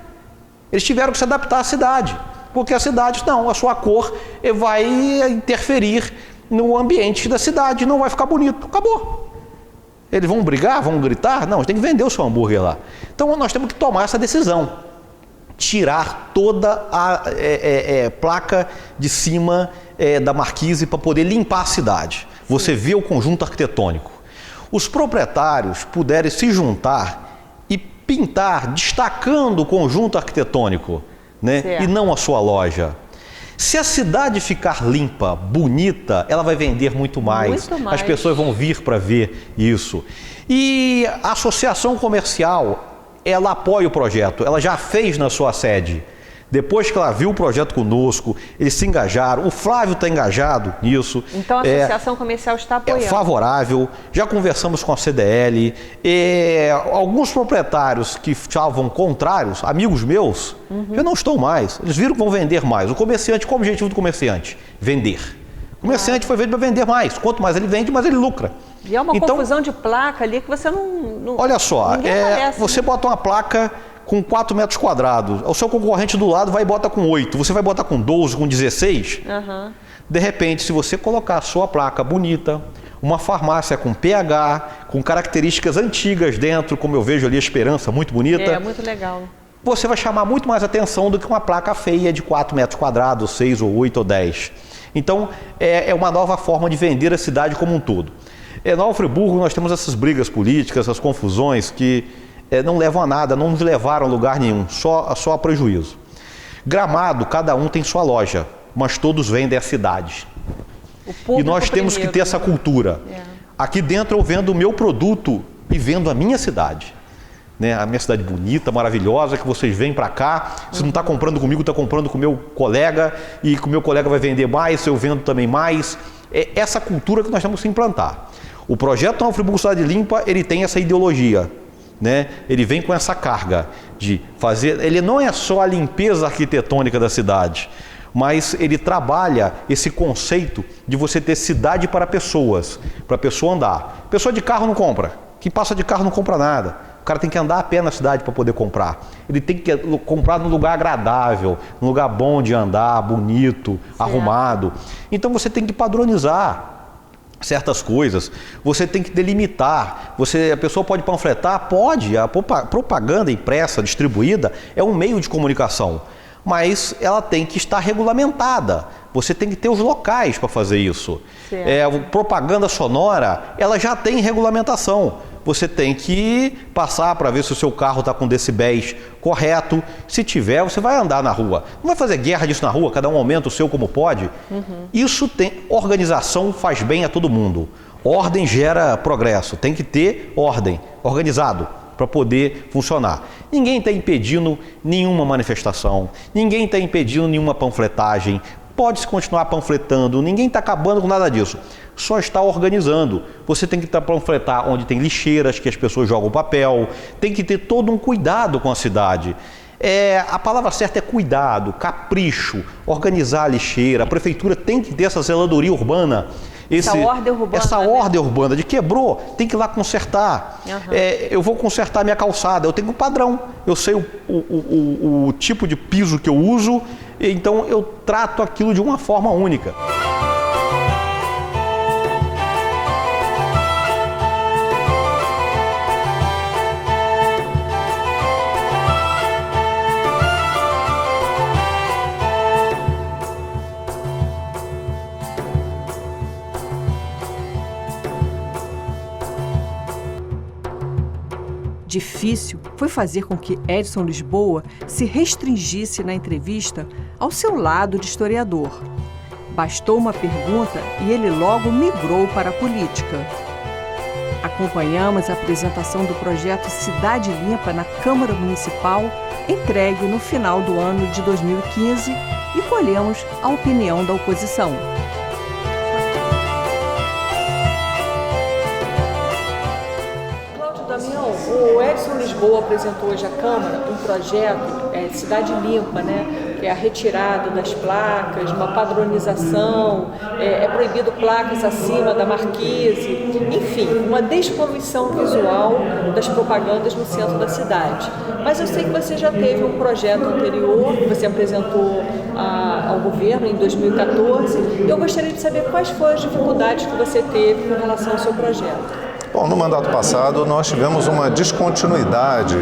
Eles tiveram que se adaptar à cidade, porque a cidade, não, a sua cor vai interferir no ambiente da cidade, não vai ficar bonito. Acabou. Eles vão brigar, vão gritar? Não, tem que vender o seu hambúrguer lá. Então nós temos que tomar essa decisão. Tirar toda a placa de cima da Marquise para poder limpar a cidade. Você vê o conjunto arquitetônico. Os proprietários puderem se juntar e pintar, destacando o conjunto arquitetônico, né? E não a sua loja. Se a cidade ficar limpa, bonita, ela vai vender muito mais. As pessoas vão vir para ver isso. E a associação comercial, ela apoia o projeto, ela já fez na sua sede. Depois que ela viu o projeto conosco, eles se engajaram, o Flávio está engajado nisso. Então a associação comercial está apoiando. É favorável, já conversamos com a CDL, alguns proprietários que estavam contrários, amigos meus, já não estão mais, eles viram que vão vender mais. O comerciante, qual é o objetivo do comerciante? Vender. O comerciante foi feito para vender mais, quanto mais ele vende, mais ele lucra. E é uma confusão de placa ali que você não olha só, aparece, você bota uma placa com 4 metros quadrados, o seu concorrente do lado vai e bota com 8, você vai botar com 12, com 16. De repente, se você colocar a sua placa bonita, uma farmácia com pH, com características antigas dentro, como eu vejo ali a Esperança, muito bonita. É, muito legal. Você vai chamar muito mais atenção do que uma placa feia de 4 metros quadrados, 6 ou 8 ou 10. Então, é uma nova forma de vender a cidade como um todo. Em Nova Friburgo nós temos essas brigas políticas, essas confusões que não levam a nada, não nos levaram a lugar nenhum, só a prejuízo. Gramado, cada um tem sua loja, mas todos vendem a cidade. E nós temos que ter essa cultura. Aqui dentro eu vendo o meu produto e vendo a minha cidade. Né? A minha cidade bonita, maravilhosa, que vocês vêm para cá, se não está comprando comigo, está comprando com o meu colega, e com o meu colega vai vender mais, eu vendo também mais. É essa cultura que nós temos que implantar. O projeto Nova Friburgo Cidade Limpa, ele tem essa ideologia, né? Ele vem com essa carga de fazer, ele não é só a limpeza arquitetônica da cidade, mas ele trabalha esse conceito de você ter cidade para pessoas, para a pessoa andar. Pessoa de carro não compra, quem passa de carro não compra nada. O cara tem que andar a pé na cidade para poder comprar. Ele tem que comprar num lugar agradável, num lugar bom de andar, bonito, arrumado. Então você tem que padronizar certas coisas, você tem que delimitar. A pessoa pode panfletar? Pode. A propaganda impressa, distribuída, é um meio de comunicação. Mas ela tem que estar regulamentada. Você tem que ter os locais para fazer isso. Propaganda sonora, ela já tem regulamentação. Você tem que passar para ver se o seu carro está com decibéis correto. Se tiver, você vai andar na rua. Não vai fazer guerra disso na rua, cada um aumenta o seu como pode. Isso tem organização, faz bem a todo mundo. Ordem gera progresso, tem que ter ordem, organizado. para poder funcionar. Ninguém está impedindo nenhuma manifestação, ninguém está impedindo nenhuma panfletagem, pode-se continuar panfletando, ninguém está acabando com nada disso, só está organizando. Você tem que panfletar onde tem lixeiras, que as pessoas jogam papel, tem que ter todo um cuidado com a cidade. A palavra certa é cuidado, capricho, organizar a lixeira. A prefeitura tem que ter essa zeladoria urbana. Essa ordem urbana, de quebrou, tem que ir lá consertar. Uhum. Eu vou consertar minha calçada, eu tenho um padrão, eu sei o tipo de piso que eu uso, então eu trato aquilo de uma forma única. Difícil foi fazer com que Edson Lisboa se restringisse na entrevista ao seu lado de historiador. Bastou uma pergunta e ele logo migrou para a política. Acompanhamos a apresentação do projeto Cidade Limpa na Câmara Municipal, entregue no final do ano de 2015, e colhemos a opinião da oposição. O Edson Lisboa apresentou hoje à Câmara um projeto Cidade Limpa, que é a retirada das placas, uma padronização, é proibido placas acima da marquise, enfim, uma despoluição visual das propagandas no centro da cidade. Mas eu sei que você já teve um projeto anterior, que você apresentou ao governo em 2014, e eu gostaria de saber quais foram as dificuldades que você teve com relação ao seu projeto. Bom, no mandato passado nós tivemos uma descontinuidade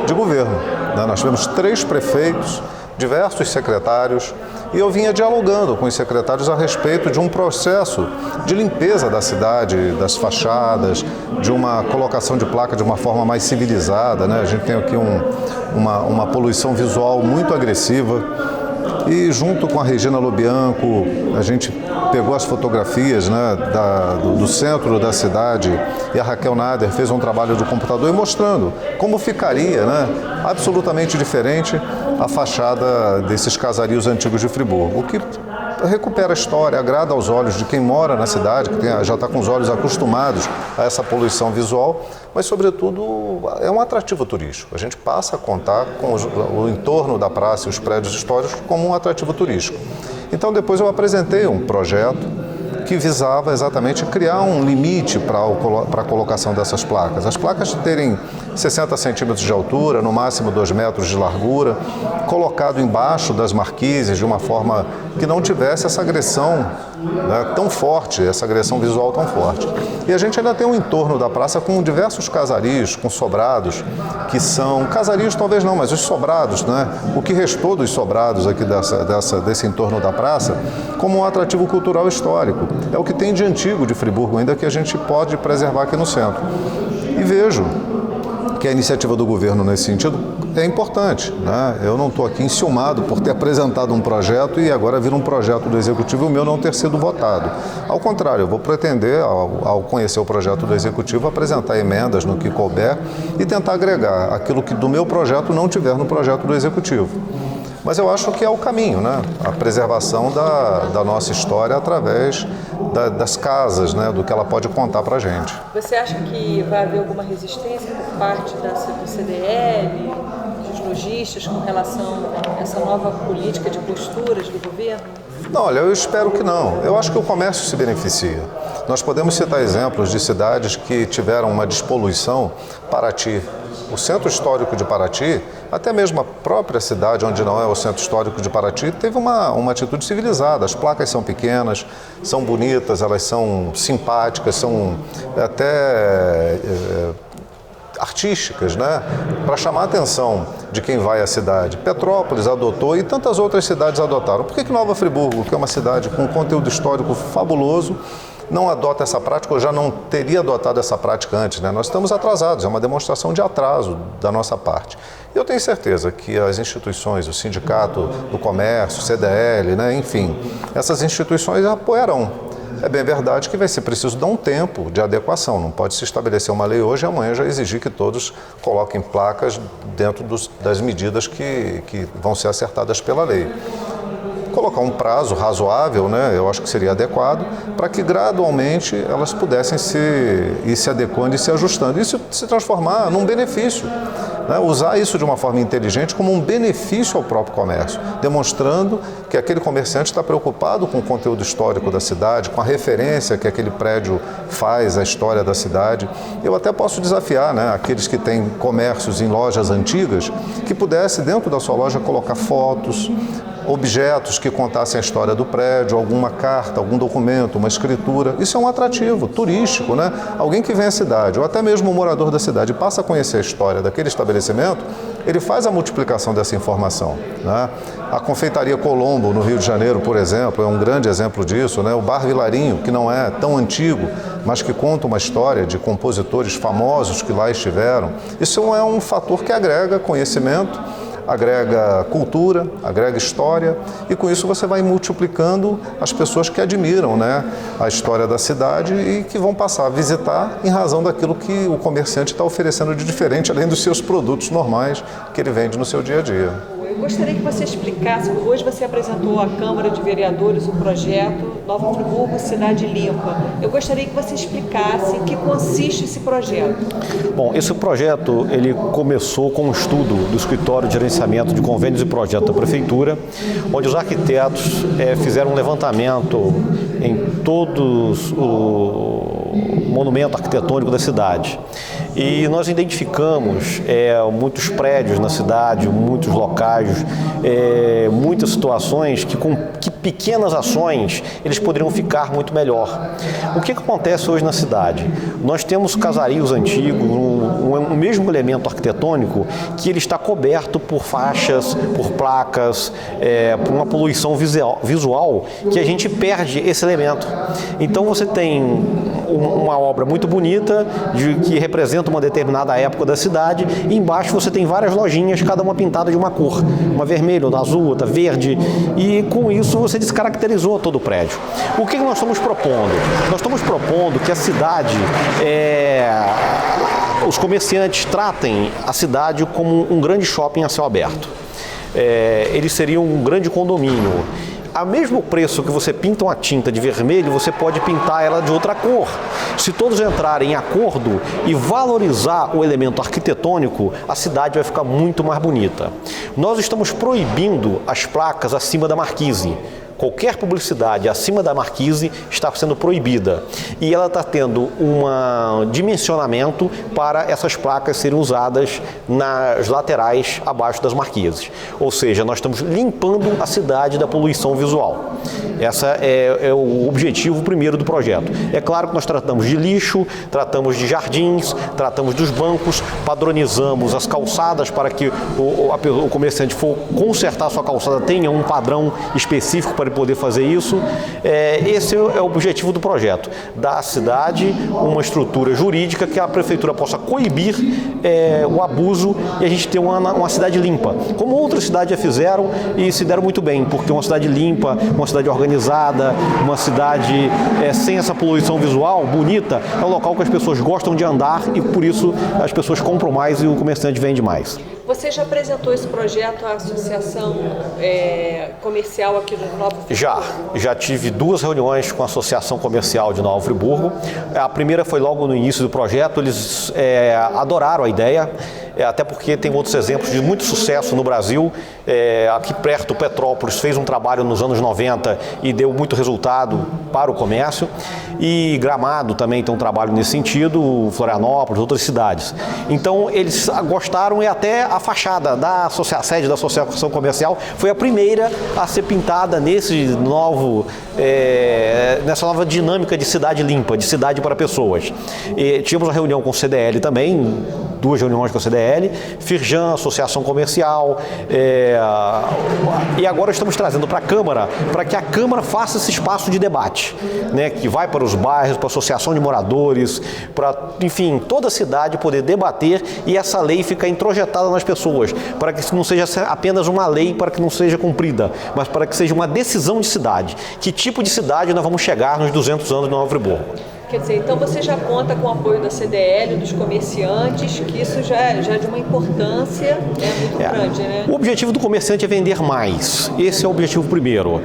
de governo, né? Nós tivemos 3 prefeitos, diversos secretários, e eu vinha dialogando com os secretários a respeito de um processo de limpeza da cidade, das fachadas, de uma colocação de placa de uma forma mais civilizada, né? A gente tem aqui uma poluição visual muito agressiva. E junto com a Regina Lobianco, a gente pegou as fotografias, né, do centro da cidade, e a Raquel Nader fez um trabalho do computador mostrando como ficaria, né, absolutamente diferente a fachada desses casarios antigos de Friburgo, o que recupera a história, agrada aos olhos de quem mora na cidade, que já está com os olhos acostumados a essa poluição visual, mas, sobretudo, é um atrativo turístico. A gente passa a contar com o entorno da praça e os prédios históricos como um atrativo turístico. Então, depois eu apresentei um projeto que visava exatamente criar um limite para a colocação dessas placas. As placas terem 60 centímetros de altura, no máximo 2 metros de largura, colocado embaixo das marquises de uma forma que não tivesse essa agressão, né, tão forte, essa agressão visual tão forte. E a gente ainda tem um entorno da praça com diversos casarios, com sobrados, que são casarios talvez não, mas os sobrados, né, o que restou dos sobrados aqui desse entorno da praça, como um atrativo cultural histórico. É o que tem de antigo de Friburgo ainda que a gente pode preservar aqui no centro. E vejo que a iniciativa do governo nesse sentido é importante, né? Eu não estou aqui enciumado por ter apresentado um projeto e agora vir um projeto do Executivo e o meu não ter sido votado. Ao contrário, eu vou pretender, ao conhecer o projeto do Executivo, apresentar emendas no que couber e tentar agregar aquilo que do meu projeto não tiver no projeto do Executivo. Mas eu acho que é o caminho, né? A preservação da nossa história através das casas, né? Do que ela pode contar para a gente. Você acha que vai haver alguma resistência por parte do CDL, dos lojistas, com relação a essa nova política de posturas do governo? Não, olha, eu espero que não. Eu acho que o comércio se beneficia. Nós podemos citar exemplos de cidades que tiveram uma despoluição. Paraty, o centro histórico de Paraty, até mesmo a própria cidade, onde não é o centro histórico de Paraty, teve uma atitude civilizada. As placas são pequenas, são bonitas, elas são simpáticas, são até artísticas, né? Para chamar a atenção de quem vai à cidade. Petrópolis adotou e tantas outras cidades adotaram. Por que Nova Friburgo, que é uma cidade com um conteúdo histórico fabuloso, não adota essa prática, ou já não teria adotado essa prática antes, né? Nós estamos atrasados, é uma demonstração de atraso da nossa parte. Eu tenho certeza que as instituições, o Sindicato do Comércio, o CDL, né, enfim, essas instituições apoiarão É bem verdade que vai ser preciso dar um tempo de adequação, não pode se estabelecer uma lei hoje e amanhã já exigir que todos coloquem placas dentro das medidas que vão ser acertadas pela lei. Colocar um prazo razoável, né, eu acho que seria adequado, para que gradualmente elas pudessem ir se adequando e se ajustando. Isso se transformar num benefício, né, usar isso de uma forma inteligente como um benefício ao próprio comércio, demonstrando que aquele comerciante está preocupado com o conteúdo histórico da cidade, com a referência que aquele prédio faz à história da cidade. Eu até posso desafiar, né, aqueles que têm comércios em lojas antigas, que pudesse dentro da sua loja colocar fotos, objetos que contassem a história do prédio, alguma carta, algum documento, uma escritura. Isso é um atrativo turístico, né? Alguém que vem à cidade, ou até mesmo um morador da cidade, passa a conhecer a história daquele estabelecimento, ele faz a multiplicação dessa informação, né? A Confeitaria Colombo, no Rio de Janeiro, por exemplo, é um grande exemplo disso, né? O Bar Vilarinho, que não é tão antigo, mas que conta uma história de compositores famosos que lá estiveram. Isso é um fator que agrega conhecimento, agrega cultura, agrega história, e com isso você vai multiplicando as pessoas que admiram, né, a história da cidade e que vão passar a visitar em razão daquilo que o comerciante está oferecendo de diferente, além dos seus produtos normais que ele vende no seu dia a dia. Eu gostaria que você explicasse, hoje você apresentou à Câmara de Vereadores o projeto Nova Friburgo Cidade Limpa. Eu gostaria que você explicasse em que consiste esse projeto. Bom, esse projeto ele começou com um estudo do Escritório de Gerenciamento de Convênios e Projetos da Prefeitura, onde os arquitetos fizeram um levantamento em todos o monumento arquitetônico da cidade. E nós identificamos muitos prédios na cidade, muitos locais, muitas situações que pequenas ações eles poderiam ficar muito melhor. O que acontece hoje na cidade? Nós temos casarios antigos, um mesmo elemento arquitetônico que ele está coberto por faixas, por placas, por uma poluição visual que a gente perde esse elemento. Então você tem uma obra muito bonita que representa uma determinada época da cidade e embaixo você tem várias lojinhas, cada uma pintada de uma cor, uma vermelha, outra azul, outra verde, e com isso você descaracterizou todo o prédio. O que nós estamos propondo? Nós estamos propondo que a cidade, os comerciantes tratem a cidade como um grande shopping a céu aberto. Ele seria um grande condomínio. A mesmo preço que você pinta uma tinta de vermelho, você pode pintar ela de outra cor. Se todos entrarem em acordo e valorizar o elemento arquitetônico, a cidade vai ficar muito mais bonita. Nós estamos proibindo as placas acima da marquise. Qualquer publicidade acima da marquise está sendo proibida e ela está tendo um dimensionamento para essas placas serem usadas nas laterais abaixo das marquises. Ou seja, nós estamos limpando a cidade da poluição visual. Esse é o objetivo primeiro do projeto. É claro que nós tratamos de lixo, tratamos de jardins, tratamos dos bancos, padronizamos as calçadas para que o comerciante for consertar sua calçada tenha um padrão específico para poder fazer isso. Esse é o objetivo do projeto, dar à cidade uma estrutura jurídica que a prefeitura possa coibir o abuso e a gente ter uma cidade limpa, como outras cidades já fizeram e se deram muito bem, porque uma cidade limpa, uma cidade organizada, uma cidade sem essa poluição visual, bonita, é um local que as pessoas gostam de andar e por isso as pessoas compram mais e o comerciante vende mais. Você já apresentou esse projeto à associação comercial aqui do Nova Friburgo? Já tive 2 reuniões com a Associação Comercial de Nova Friburgo. A primeira foi logo no início do projeto, eles adoraram a ideia, até porque tem outros exemplos de muito sucesso no Brasil. Aqui perto, Petrópolis fez um trabalho nos anos 90 e deu muito resultado para o comércio. E Gramado também tem um trabalho nesse sentido, Florianópolis, outras cidades. Então eles gostaram e até a fachada da sede da Associação Comercial foi a primeira a ser pintada nessa nova dinâmica de cidade limpa, de cidade para pessoas. Tivemos uma reunião com o CDL também, 2 reuniões com a CDL, Firjan, Associação Comercial, e agora estamos trazendo para a Câmara, para que a Câmara faça esse espaço de debate, né, que vai para os bairros, para a Associação de Moradores, para, enfim, toda a cidade poder debater e essa lei ficar introjetada nas pessoas, para que não seja apenas uma lei para que não seja cumprida, mas para que seja uma decisão de cidade. Que tipo de cidade nós vamos chegar nos 200 anos de Nova Friburgo? Quer dizer, então você já conta com o apoio da CDL, dos comerciantes, que isso já é de uma importância muito grande, né? O objetivo do comerciante é vender mais. Esse é o objetivo primeiro.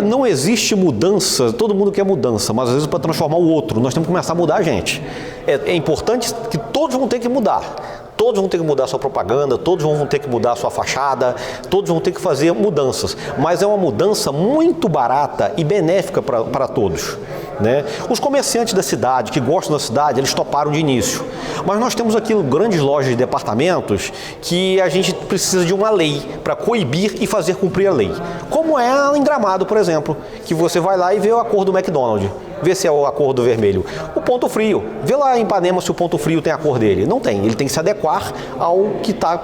Não existe mudança, todo mundo quer mudança, mas às vezes para transformar o outro, nós temos que começar a mudar a gente. É importante que todos vão ter que mudar. Todos vão ter que mudar a sua propaganda, todos vão ter que mudar a sua fachada, todos vão ter que fazer mudanças. Mas é uma mudança muito barata e benéfica para todos, né? Os comerciantes da cidade, que gostam da cidade, eles toparam de início. Mas nós temos aqui grandes lojas de departamentos que a gente precisa de uma lei para coibir e fazer cumprir a lei. Como é em Gramado, por exemplo, que você vai lá e vê o acordo do McDonald's. Vê se é o acordo vermelho. O ponto frio. Vê lá em Ipanema se o ponto frio tem a cor dele. Não tem. Ele tem que se adequar ao que está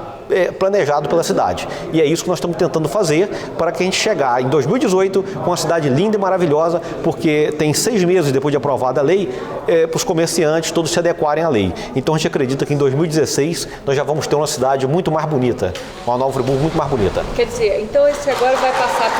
planejado pela cidade. E é isso que nós estamos tentando fazer para que a gente chegar em 2018 com uma cidade linda e maravilhosa, porque tem 6 meses depois de aprovada a lei, para os comerciantes todos se adequarem à lei. Então a gente acredita que em 2016 nós já vamos ter uma cidade muito mais bonita, uma Nova Friburgo muito mais bonita. Quer dizer, então esse agora vai passar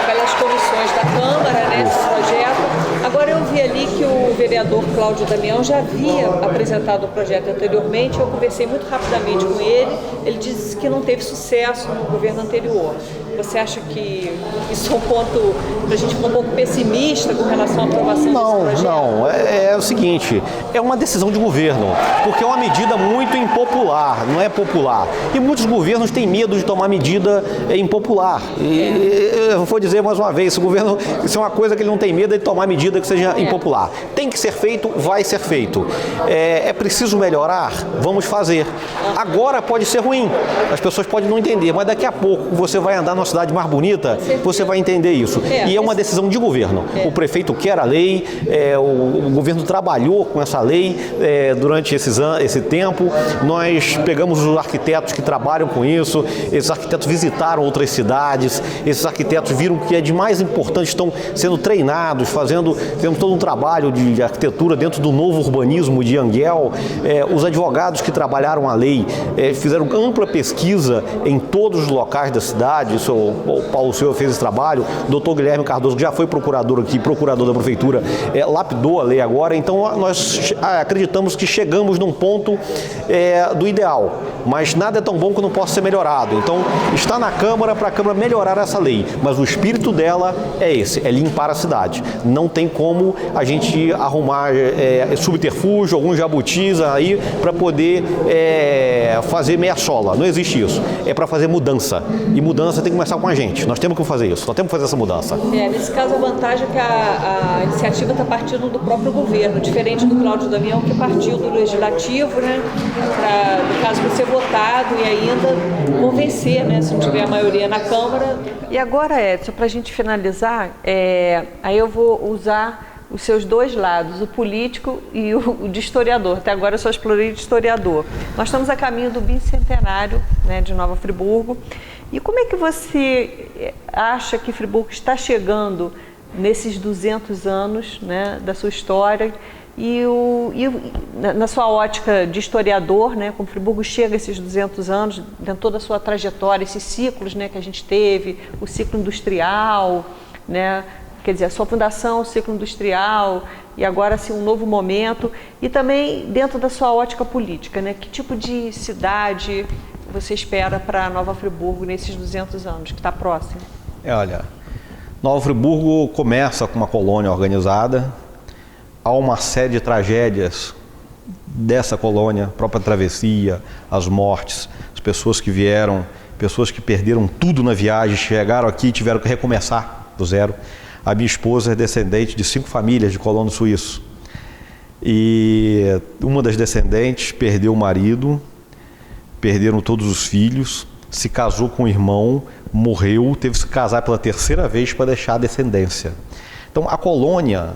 pelas comissões da Câmara, né, esse projeto. Agora eu vi ali que o vereador Cláudio Damião já havia apresentado o projeto anteriormente, eu conversei muito rapidamente com ele disse que não teve sucesso no governo anterior. Você acha que isso é um ponto para a gente ficar um pouco pessimista com relação à aprovação desse projeto? Não, é o seguinte, é uma decisão de governo, porque é uma medida muito impopular, não é popular. E muitos governos têm medo de tomar medida impopular. E eu vou dizer mais uma vez, o governo, isso é uma coisa que ele não tem medo de tomar medida que seja impopular. Tem que ser feito, vai ser feito. É preciso melhorar? Vamos fazer. Agora pode ser ruim, as pessoas podem não entender, mas daqui a pouco você vai andar numa cidade mais bonita, você vai entender isso. E é uma decisão de governo. O prefeito quer a lei, o governo trabalhou com essa lei durante esse tempo. Nós pegamos os arquitetos que trabalham com isso, esses arquitetos visitaram outras cidades, esses arquitetos viram que é de mais importante, estão sendo treinados, temos todo um trabalho de arquitetura dentro do novo urbanismo de Anguel. Os advogados que trabalharam a lei fizeram ampla pesquisa em todos os locais da cidade. O Paulo Silva fez esse trabalho, o doutor Guilherme Cardoso, que já foi procurador aqui, procurador da prefeitura, lapidou a lei agora. Então nós acreditamos que chegamos num ponto do ideal, mas nada é tão bom que não possa ser melhorado. Então está na Câmara para a Câmara melhorar essa lei, mas o espírito dela é esse, é limpar a cidade. Não tem como a gente arrumar subterfúgio, alguns jabutis aí para poder fazer meia sola. Não existe isso. É para fazer mudança. E mudança tem que começar com a gente. Nós temos que fazer isso. Nós temos que fazer essa mudança. Nesse caso, a vantagem é que a iniciativa está partindo do próprio governo, diferente do Cláudio Damião, que partiu do Legislativo, né? Para, no caso, para ser votado e ainda convencer, né? Se não tiver a maioria na Câmara. E agora, Edson, para a gente finalizar, aí eu vou usar os seus dois lados, o político e o de historiador. Até agora eu só explorei de historiador. Nós estamos a caminho do bicentenário, né, de Nova Friburgo. E como é que você acha que Friburgo está chegando nesses 200 anos, né, da sua história e na sua ótica de historiador, né, como Friburgo chega a esses 200 anos, dentro de toda a sua trajetória, esses ciclos, né, que a gente teve, o ciclo industrial, né, quer dizer, a sua fundação, o ciclo industrial e agora assim, um novo momento, e também dentro da sua ótica política, né? Que tipo de cidade você espera para Nova Friburgo nesses 200 anos, que está próximo? Olha, Nova Friburgo começa com uma colônia organizada, há uma série de tragédias dessa colônia, a própria travessia, as mortes, as pessoas que vieram, pessoas que perderam tudo na viagem, chegaram aqui e tiveram que recomeçar do zero. A minha esposa é descendente de 5 famílias de colono suíço. E uma das descendentes perdeu o marido, perderam todos os filhos, se casou com o irmão, morreu, teve que se casar pela 3ª vez para deixar a descendência. Então a colônia,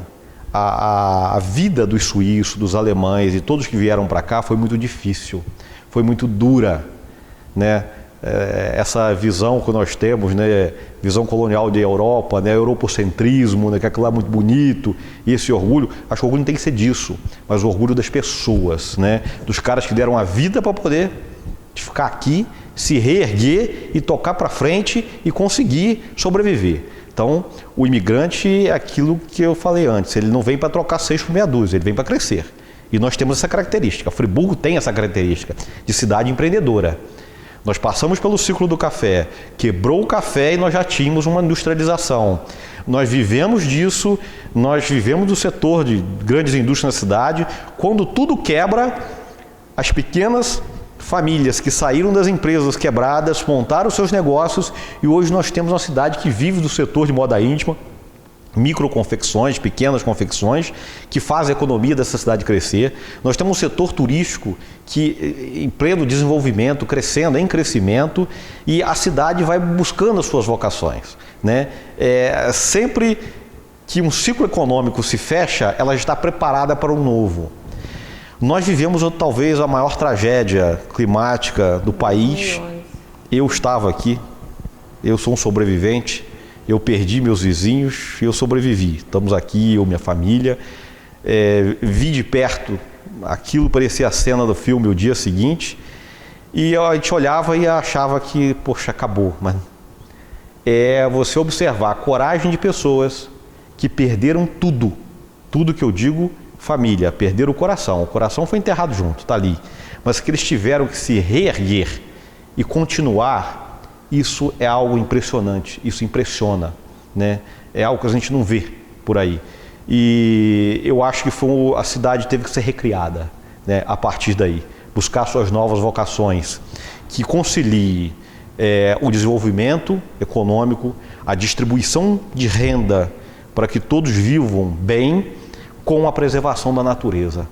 a vida dos suíços, dos alemães e todos que vieram para cá foi muito difícil. foi muito dura, né? Essa visão que nós temos, né? Visão colonial de Europa, né? Europocentrismo, né? Que aquilo lá é muito bonito, e esse orgulho, acho que o orgulho não tem que ser disso, mas o orgulho das pessoas, né? Dos caras que deram a vida para poder ficar aqui, se reerguer e tocar para frente e conseguir sobreviver. Então, o imigrante é aquilo que eu falei antes, ele não vem para trocar 6 por meia dúzia, ele vem para crescer. E nós temos essa característica, Friburgo tem essa característica de cidade empreendedora. Nós passamos pelo ciclo do café, quebrou o café e nós já tínhamos uma industrialização. Nós vivemos disso, nós vivemos do setor de grandes indústrias na cidade. Quando tudo quebra, as pequenas famílias que saíram das empresas quebradas, montaram seus negócios e hoje nós temos uma cidade que vive do setor de moda íntima, microconfecções, pequenas confecções, que faz a economia dessa cidade crescer. Nós temos um setor turístico que, em pleno desenvolvimento, crescendo, em crescimento, e a cidade vai buscando as suas vocações, né? Sempre que um ciclo econômico se fecha, ela está preparada para um novo. Nós vivemos talvez a maior tragédia climática do país. Eu estava aqui, eu sou um sobrevivente, eu perdi meus vizinhos e eu sobrevivi. Estamos aqui, eu, minha família. Vi de perto, aquilo parecia a cena do filme O Dia Seguinte, e a gente olhava e achava que, poxa, acabou. Mas você observar a coragem de pessoas que perderam tudo, tudo que eu digo, família, perderam o coração foi enterrado junto, está ali, mas que eles tiveram que se reerguer e continuar, isso é algo impressionante, isso impressiona, né? É algo que a gente não vê por aí, e eu acho que a cidade teve que ser recriada, né? A partir daí, buscar suas novas vocações, que concilie o desenvolvimento econômico, a distribuição de renda para que todos vivam bem, com a preservação da natureza,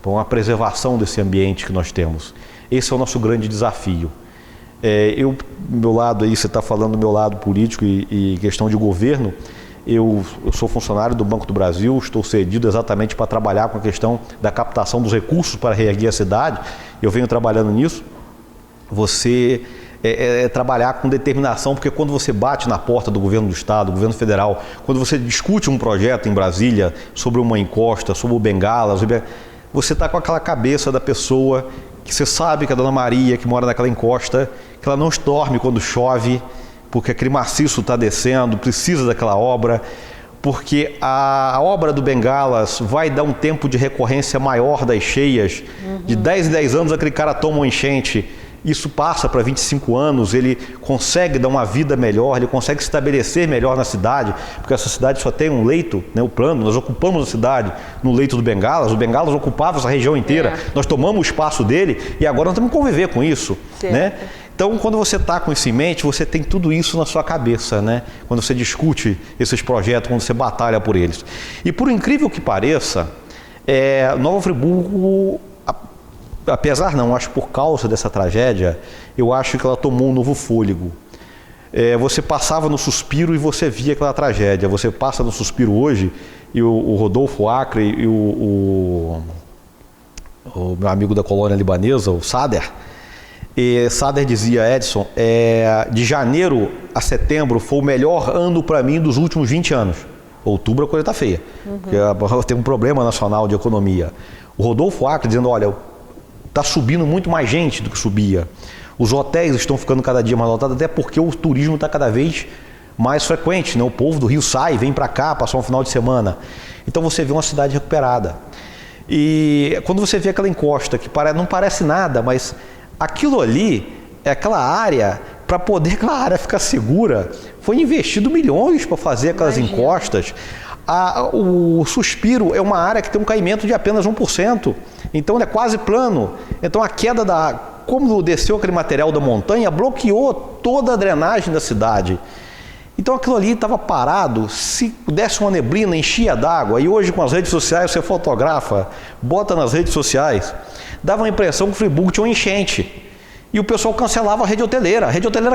com a preservação desse ambiente que nós temos. Esse é o nosso grande desafio. Meu lado aí, você está falando do meu lado político e questão de governo, eu sou funcionário do Banco do Brasil, estou cedido exatamente para trabalhar com a questão da captação dos recursos para reerguer a cidade, eu venho trabalhando nisso. Você trabalhar com determinação, porque quando você bate na porta do governo do estado, do governo federal, quando você discute um projeto em Brasília sobre uma encosta, sobre o Bengala, você está com aquela cabeça da pessoa que você sabe que a dona Maria, que mora naquela encosta, que ela não dorme quando chove, porque aquele maciço está descendo, precisa daquela obra, porque a obra do Bengalas vai dar um tempo de recorrência maior das cheias, de 10 em 10 anos aquele cara toma uma enchente. Isso passa para 25 anos, ele consegue dar uma vida melhor, ele consegue se estabelecer melhor na cidade, porque essa cidade só tem um leito, né, o plano, nós ocupamos a cidade no leito do Bengalas, o Bengalas ocupava essa região inteira, nós tomamos o espaço dele e agora nós temos que conviver com isso, né? Então, quando você está com isso em mente, você tem tudo isso na sua cabeça, né? Quando você discute esses projetos, quando você batalha por eles. E por incrível que pareça, Nova Friburgo, apesar não, acho que por causa dessa tragédia, eu acho que ela tomou um novo fôlego. Você passava no Suspiro e você via aquela tragédia. Você passa no Suspiro hoje e o Rodolfo Acre e o meu amigo da colônia libanesa, o Sader, Sader dizia, Edson, de janeiro a setembro foi o melhor ano para mim dos últimos 20 anos. Outubro a coisa está feia, porque tem um problema nacional de economia. O Rodolfo Acre dizendo, olha, está subindo muito mais gente do que subia. Os hotéis estão ficando cada dia mais lotados, até porque o turismo está cada vez mais frequente, né? O povo do Rio sai, vem para cá, passar um final de semana. Então você vê uma cidade recuperada. E quando você vê aquela encosta, que não parece nada, mas aquilo ali, aquela área, para poder aquela área ficar segura, foi investido milhões para fazer aquelas encostas. O Suspiro é uma área que tem um caimento de apenas 1%, então ele é quase plano. Então a queda como desceu aquele material da montanha, bloqueou toda a drenagem da cidade. Então aquilo ali estava parado, se desse uma neblina, enchia d'água, e hoje com as redes sociais você fotografa, bota nas redes sociais, dava a impressão que o Friburgo tinha uma enchente. E o pessoal cancelava a rede hoteleira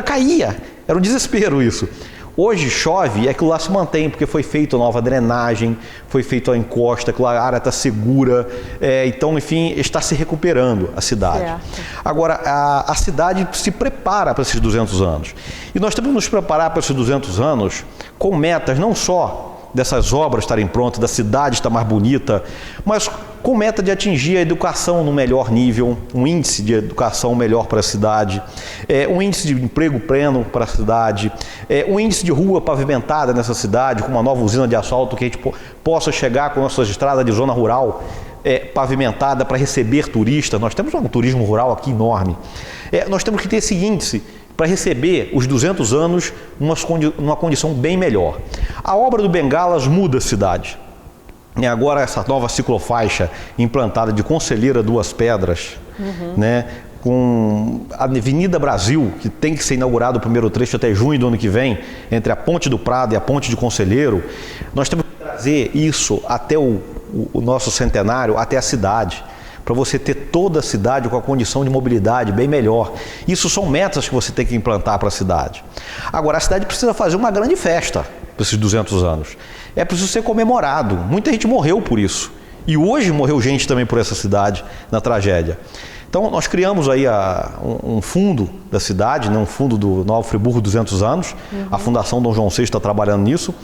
caía, era um desespero isso. Hoje chove e aquilo lá se mantém, porque foi feita nova drenagem, foi feita a encosta, aquela área está segura, então, enfim, está se recuperando a cidade. Certo. Agora, a cidade se prepara para esses 200 anos. E nós temos que nos preparar para esses 200 anos com metas não só dessas obras estarem prontas, da cidade estar mais bonita, mas com meta de atingir a educação no melhor nível, um índice de educação melhor para a cidade, um índice de emprego pleno para a cidade, um índice de rua pavimentada nessa cidade, com uma nova usina de asfalto, que a gente possa chegar com nossas estradas de zona rural pavimentada para receber turistas. Nós temos um turismo rural aqui enorme. Nós temos que ter esse índice para receber os 200 anos numa condição bem melhor. A obra do Bengalas muda a cidade. E agora essa nova ciclofaixa implantada de Conselheira Duas Pedras, né, com a Avenida Brasil, que tem que ser inaugurado o primeiro trecho até junho do ano que vem, entre a Ponte do Prado e a Ponte de Conselheiro, nós temos que trazer isso até o nosso centenário, até a cidade, para você ter toda a cidade com a condição de mobilidade bem melhor. Isso são metas que você tem que implantar para a cidade. Agora, a cidade precisa fazer uma grande festa para esses 200 anos. É preciso ser comemorado. Muita gente morreu por isso. E hoje morreu gente também por essa cidade na tragédia. Então, nós criamos aí um fundo da cidade, né, um fundo do Nova Friburgo 200 anos. A Fundação Dom João VI está trabalhando nisso.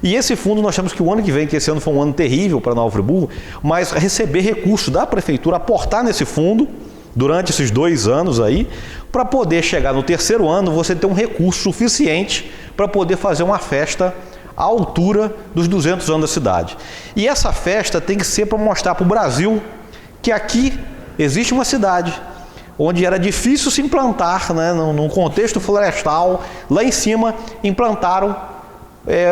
E esse fundo nós temos que o ano que vem, que esse ano foi um ano terrível para Nova Friburgo, mas receber recursos da prefeitura, aportar nesse fundo durante esses 2 anos aí, para poder chegar no terceiro ano, você ter um recurso suficiente para poder fazer uma festa à altura dos 200 anos da cidade. E essa festa tem que ser para mostrar para o Brasil que aqui existe uma cidade onde era difícil se implantar, né, num contexto florestal. Lá em cima implantaram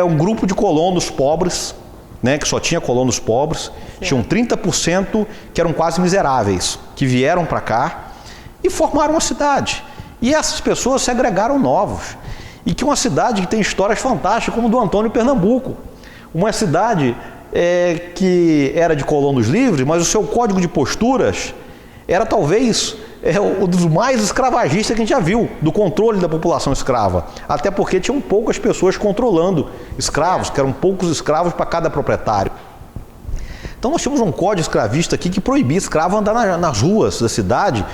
um grupo de colonos pobres, né, que só tinha colonos pobres. Tinham 30% que eram quase miseráveis, que vieram para cá e formaram uma cidade. E essas pessoas se agregaram novos. E que uma cidade que tem histórias fantásticas, como do Antônio Pernambuco. Uma cidade que era de colonos livres, mas o seu código de posturas era talvez um dos mais escravagistas que a gente já viu, do controle da população escrava. Até porque tinham poucas pessoas controlando escravos, que eram poucos escravos para cada proprietário. Então nós tínhamos um código escravista aqui que proibia escravo andar nas ruas da cidade,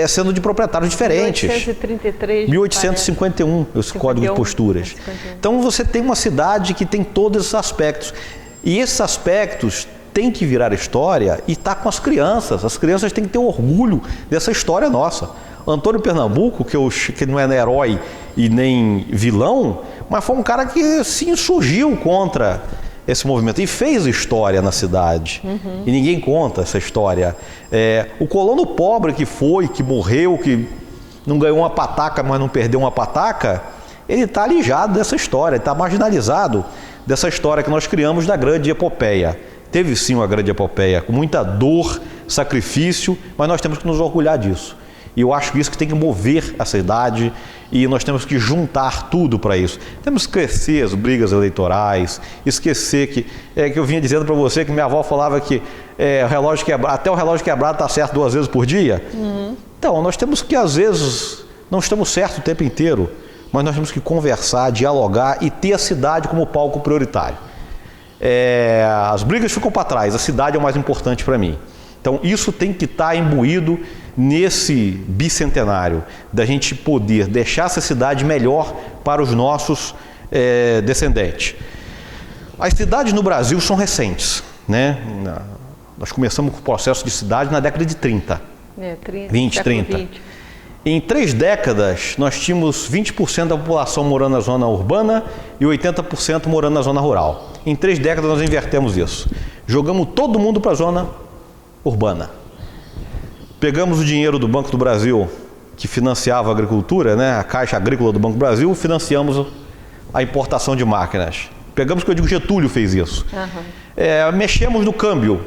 sendo de proprietários diferentes. 1833, 1851, esse código de posturas. 51. Então você tem uma cidade que tem todos esses aspectos. E esses aspectos têm que virar história e estar com as crianças. As crianças têm que ter orgulho dessa história nossa. Antônio Pernambuco, que não é herói e nem vilão, mas foi um cara que se insurgiu contra esse movimento e fez história na cidade. E ninguém conta essa história. O colono pobre que morreu, que não ganhou uma pataca, mas não perdeu uma pataca, ele está alijado dessa história, está marginalizado dessa história que nós criamos da grande epopeia. Teve sim uma grande epopeia, com muita dor, sacrifício, mas nós temos que nos orgulhar disso. E eu acho que isso que tem que mover a cidade e nós temos que juntar tudo para isso. Temos que esquecer as brigas eleitorais, esquecer que eu vinha dizendo para você que minha avó falava que até o relógio quebrado está certo 2 vezes por dia. Então, nós temos que, às vezes, não estamos certos o tempo inteiro, mas nós temos que conversar, dialogar e ter a cidade como palco prioritário. As brigas ficam para trás, a cidade é o mais importante para mim. Então isso tem que estar imbuído nesse bicentenário, da gente poder deixar essa cidade melhor para os nossos descendentes. As cidades no Brasil são recentes, né? Nós começamos com o processo de cidade na década de 30, 20, 30. Em 3 décadas, nós tínhamos 20% da população morando na zona urbana e 80% morando na zona rural. Em 3 décadas, nós invertemos isso. Jogamos todo mundo para a zona urbana. Pegamos o dinheiro do Banco do Brasil, que financiava a agricultura, né? A Caixa Agrícola do Banco do Brasil, financiamos a importação de máquinas. Pegamos, que eu digo, Getúlio fez isso. Mexemos no câmbio,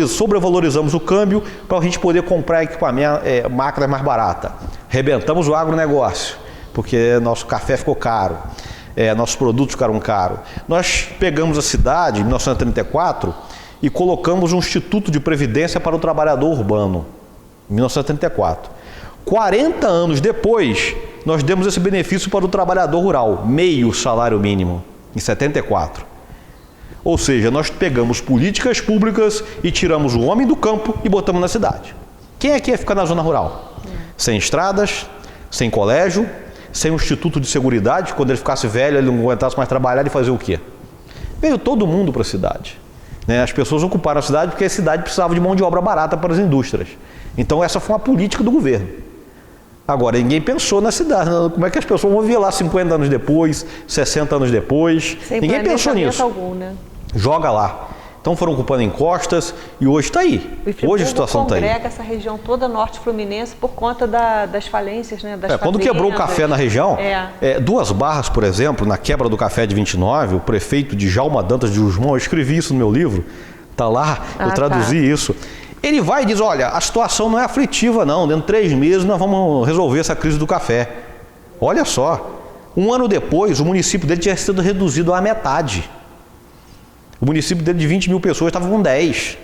sobrevalorizamos o câmbio para a gente poder comprar equipamento, máquina mais barata. Rebentamos o agronegócio, porque nosso café ficou caro, nossos produtos ficaram caros. Nós pegamos a cidade, em 1934, e colocamos um Instituto de Previdência para o Trabalhador Urbano, em 1934. 40 anos depois, nós demos esse benefício para o trabalhador rural, meio salário mínimo, em 74. Ou seja, nós pegamos políticas públicas e tiramos o homem do campo e botamos na cidade. Quem é que ia ficar na zona rural? Sem estradas, sem colégio, sem um instituto de seguridade, quando ele ficasse velho, ele não aguentasse mais trabalhar, ele fazia o quê? Veio todo mundo para a cidade. As pessoas ocuparam a cidade porque a cidade precisava de mão de obra barata para as indústrias. Então essa foi uma política do governo. Agora, ninguém pensou na cidade. Como é que as pessoas vão vir lá 50 anos depois, 60 anos depois? Sem ninguém pensou nisso. Algum, né? Joga lá. Então foram ocupando encostas e hoje está aí. Hoje a situação está aí. Congrega essa região toda norte fluminense por conta das falências, né? Das quando quebrou o café na região, Duas Barras, por exemplo, na quebra do café de 29, o prefeito Djalma Dantas de Guzmão, eu escrevi isso no meu livro, está lá, eu traduzi isso. Ele vai e diz, olha, a situação não é aflitiva não, dentro de 3 meses nós vamos resolver essa crise do café. Olha só, 1 ano depois o município dele tinha sido reduzido à metade. O município dele de 20 mil pessoas estava com 10.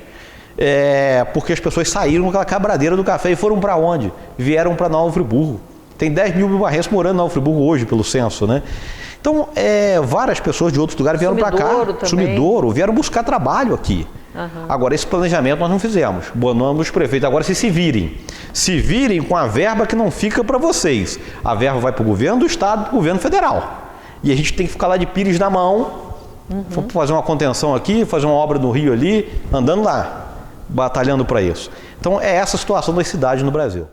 Porque as pessoas saíram com aquela quebradeira do café e foram para onde? Vieram para Nova Friburgo. Tem 10 mil barrenses morando em Nova Friburgo hoje, pelo censo, né? Então, várias pessoas de outros lugares vieram para cá. Sumidouro, vieram buscar trabalho aqui. Agora, esse planejamento nós não fizemos. Bonamos os prefeitos. Agora, se virem. Se virem com a verba que não fica para vocês. A verba vai para o governo do estado, para o governo federal. E a gente tem que ficar lá de pires na mão, fazer uma contenção aqui, fazer uma obra no Rio ali, andando lá, batalhando para isso. Então, é essa a situação das cidades no Brasil.